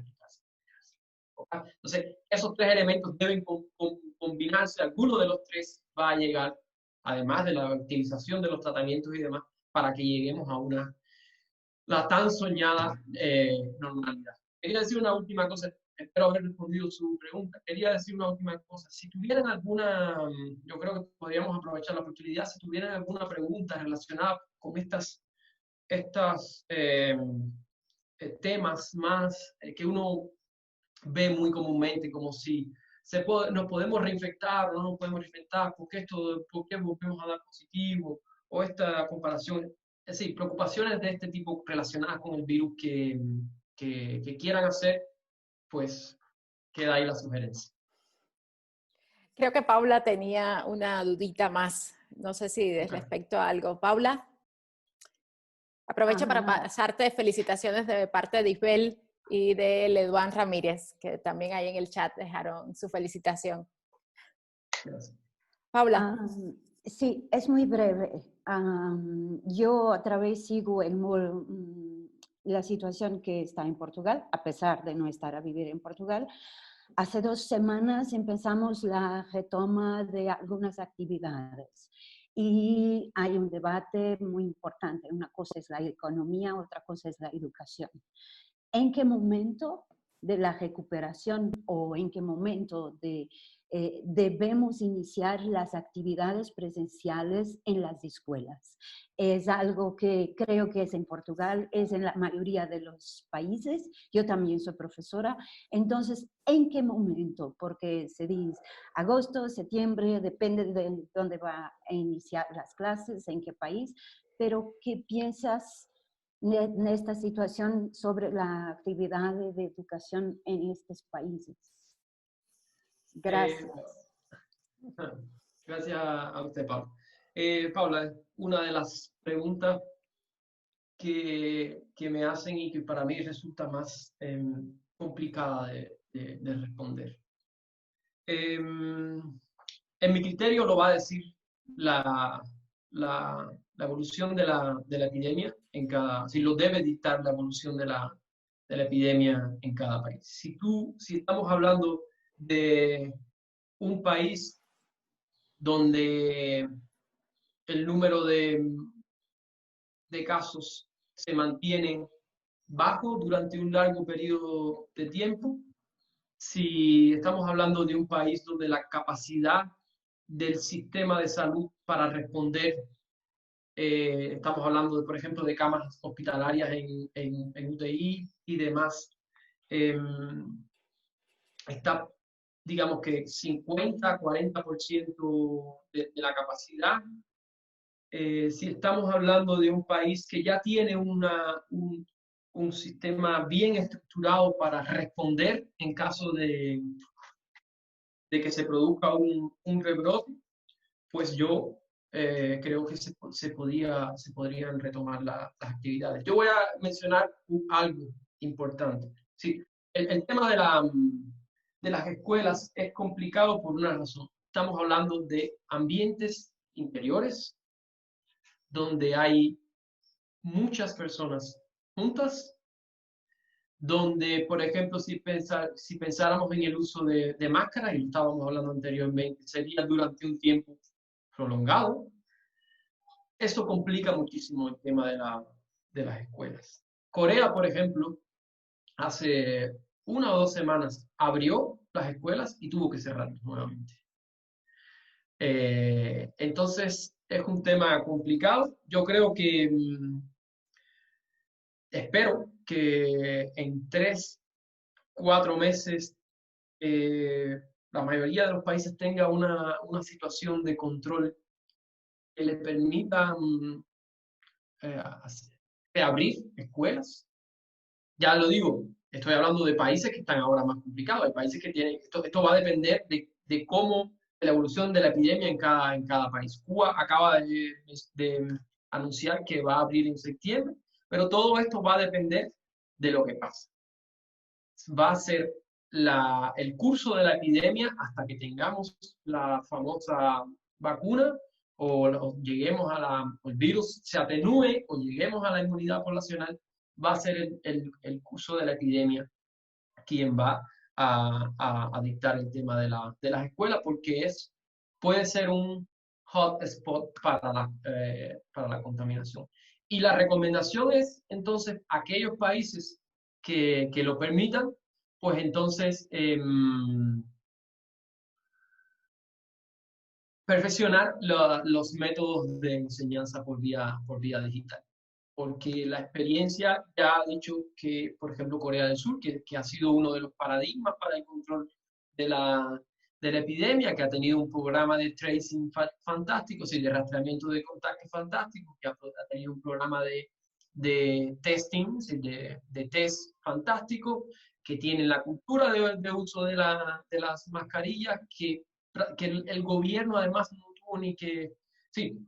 ¿Okay? Entonces, esos tres elementos deben combinarse. Alguno de los tres va a llegar, además de la optimización de los tratamientos y demás, para que lleguemos a la tan soñada normalidad. Quería decir una última cosa, espero haber respondido su pregunta. Quería decir una última cosa. Si tuvieran yo creo que podríamos aprovechar la oportunidad, si tuvieran alguna pregunta relacionada con estos temas más que uno ve muy comúnmente, como si nos podemos reinfectar o no nos podemos reinfectar, ¿por qué volvemos a dar positivo? O esta comparación, es decir, preocupaciones de este tipo relacionadas con el virus que quieran hacer, pues queda ahí la sugerencia. Creo que Paula tenía una dudita más, no sé si respecto a algo. Paula, aprovecho para pasarte felicitaciones de parte de Isbel y de Eduardo Ramírez, que también ahí en el chat dejaron su felicitación. Gracias. Paula. Sí, es muy breve. Yo otra vez sigo la situación que está en Portugal, a pesar de no estar a vivir en Portugal. Hace 2 semanas empezamos la retoma de algunas actividades y hay un debate muy importante. Una cosa es la economía, otra cosa es la educación. ¿En qué momento de la recuperación o en qué momento debemos iniciar las actividades presenciales en las escuelas? Es algo que creo que es en Portugal, es en la mayoría de los países. Yo también soy profesora. Entonces, ¿en qué momento? Porque se dice agosto, septiembre, depende de dónde va a iniciar las clases, en qué país. Pero, ¿qué piensas en esta situación sobre la actividad de educación en estos países? Gracias. Gracias a usted, Paula. Paula, una de las preguntas que me hacen y que para mí resulta más complicada de responder. En mi criterio lo va a decir la evolución de la epidemia si lo debe dictar la evolución de la epidemia en cada país. Si estamos hablando de un país donde el número de casos se mantiene bajo durante un largo periodo de tiempo, si estamos hablando de un país donde la capacidad del sistema de salud para responder, estamos hablando, por ejemplo, de camas hospitalarias en UTI y demás, está, digamos que 50-40% de la capacidad. Si estamos hablando de un país que ya tiene un sistema bien estructurado para responder en caso de que se produzca un rebrote, pues yo creo que se podrían retomar las actividades. Yo voy a mencionar algo importante. Sí, el tema de las escuelas es complicado por una razón. Estamos hablando de ambientes interiores donde hay muchas personas juntas, donde, por ejemplo, si pensáramos en el uso de máscaras, y lo estábamos hablando anteriormente, sería durante un tiempo prolongado. Eso complica muchísimo el tema de las escuelas. Corea, por ejemplo, hace 1 o 2 semanas abrió las escuelas y tuvo que cerrarlas nuevamente. Entonces, es un tema complicado. Yo creo que espero que en 3, 4 meses la mayoría de los países tenga una situación de control que le permita abrir escuelas. Ya lo digo, estoy hablando de países que están ahora más complicados, hay países que tienen, esto va a depender de cómo, de la evolución de la epidemia en cada país. Cuba acaba de anunciar que va a abrir en septiembre, pero todo esto va a depender de lo que pase. Va a ser el curso de la epidemia hasta que tengamos la famosa vacuna o lleguemos el virus se atenúe o lleguemos a la inmunidad poblacional, va a ser el curso de la epidemia quien va a dictar el tema de las escuelas, porque puede ser un hotspot para la contaminación. Y la recomendación es, entonces, aquellos países que lo permitan, pues entonces perfeccionar los métodos de enseñanza por vía digital. Porque la experiencia ya ha dicho que, por ejemplo, Corea del Sur, que ha sido uno de los paradigmas para el control de la epidemia, que ha tenido un programa de tracing fantástico, sí, de rastreamiento de contactos fantástico, que ha tenido un programa de testing, sí, de test fantástico, que tienen la cultura de uso de las mascarillas, que el gobierno además no tuvo ni que... Sí,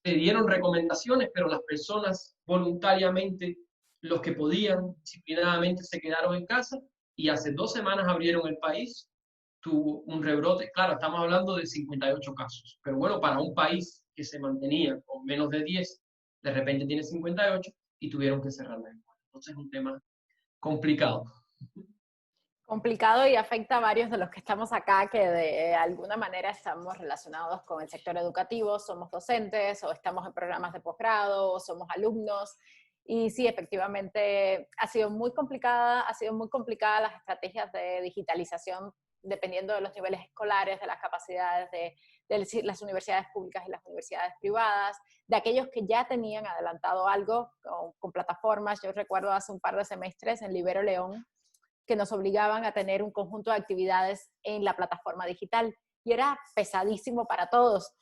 se dieron recomendaciones, pero las personas voluntariamente, los que podían, disciplinadamente, se quedaron en casa y hace 2 semanas abrieron el país, tuvo un rebrote. Claro, estamos hablando de 58 casos, pero bueno, para un país que se mantenía con menos de 10, de repente tiene 58 y tuvieron que cerrar la escuela. Entonces es un tema complicado. Complicado y afecta a varios de los que estamos acá, que de alguna manera estamos relacionados con el sector educativo, somos docentes o estamos en programas de posgrado o somos alumnos. Y sí, efectivamente ha sido muy complicadas las estrategias de digitalización dependiendo de los niveles escolares, de las capacidades de las universidades públicas y las universidades privadas, de aquellos que ya tenían adelantado algo con plataformas. Yo recuerdo hace un par de semestres en Libero León, que nos obligaban a tener un conjunto de actividades en la plataforma digital. Y era pesadísimo para todos.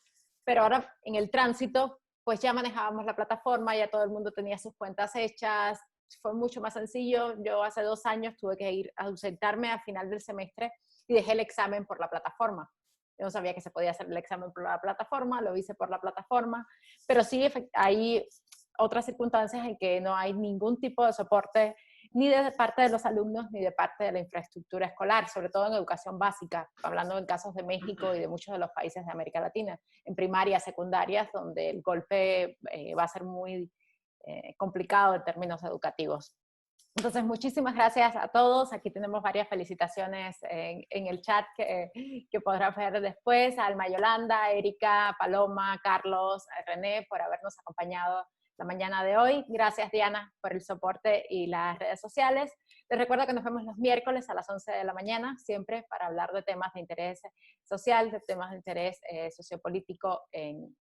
Pero ahora en el tránsito, pues ya manejábamos la plataforma, ya todo el mundo tenía sus cuentas hechas, fue mucho más sencillo. Yo hace 2 años tuve que ir a ausentarme a final del semestre y dejé el examen por la plataforma. Yo no sabía que se podía hacer el examen por la plataforma, lo hice por la plataforma, pero sí hay otras circunstancias en que no hay ningún tipo de soporte ni de parte de los alumnos, ni de parte de la infraestructura escolar, sobre todo en educación básica, hablando en casos de México y de muchos de los países de América Latina, en primarias, secundarias, donde el golpe va a ser muy complicado en términos educativos. Entonces, muchísimas gracias a todos. Aquí tenemos varias felicitaciones en el chat que podrán ver después. A Alma Yolanda, Erika, Paloma, Carlos, René, por habernos acompañado la mañana de hoy. Gracias, Diana, por el soporte y las redes sociales. Les recuerdo que nos vemos los miércoles a las 11 de la mañana, siempre para hablar de temas de interés social, de temas de interés sociopolítico en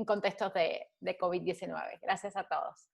contextos de COVID-19. Gracias a todos.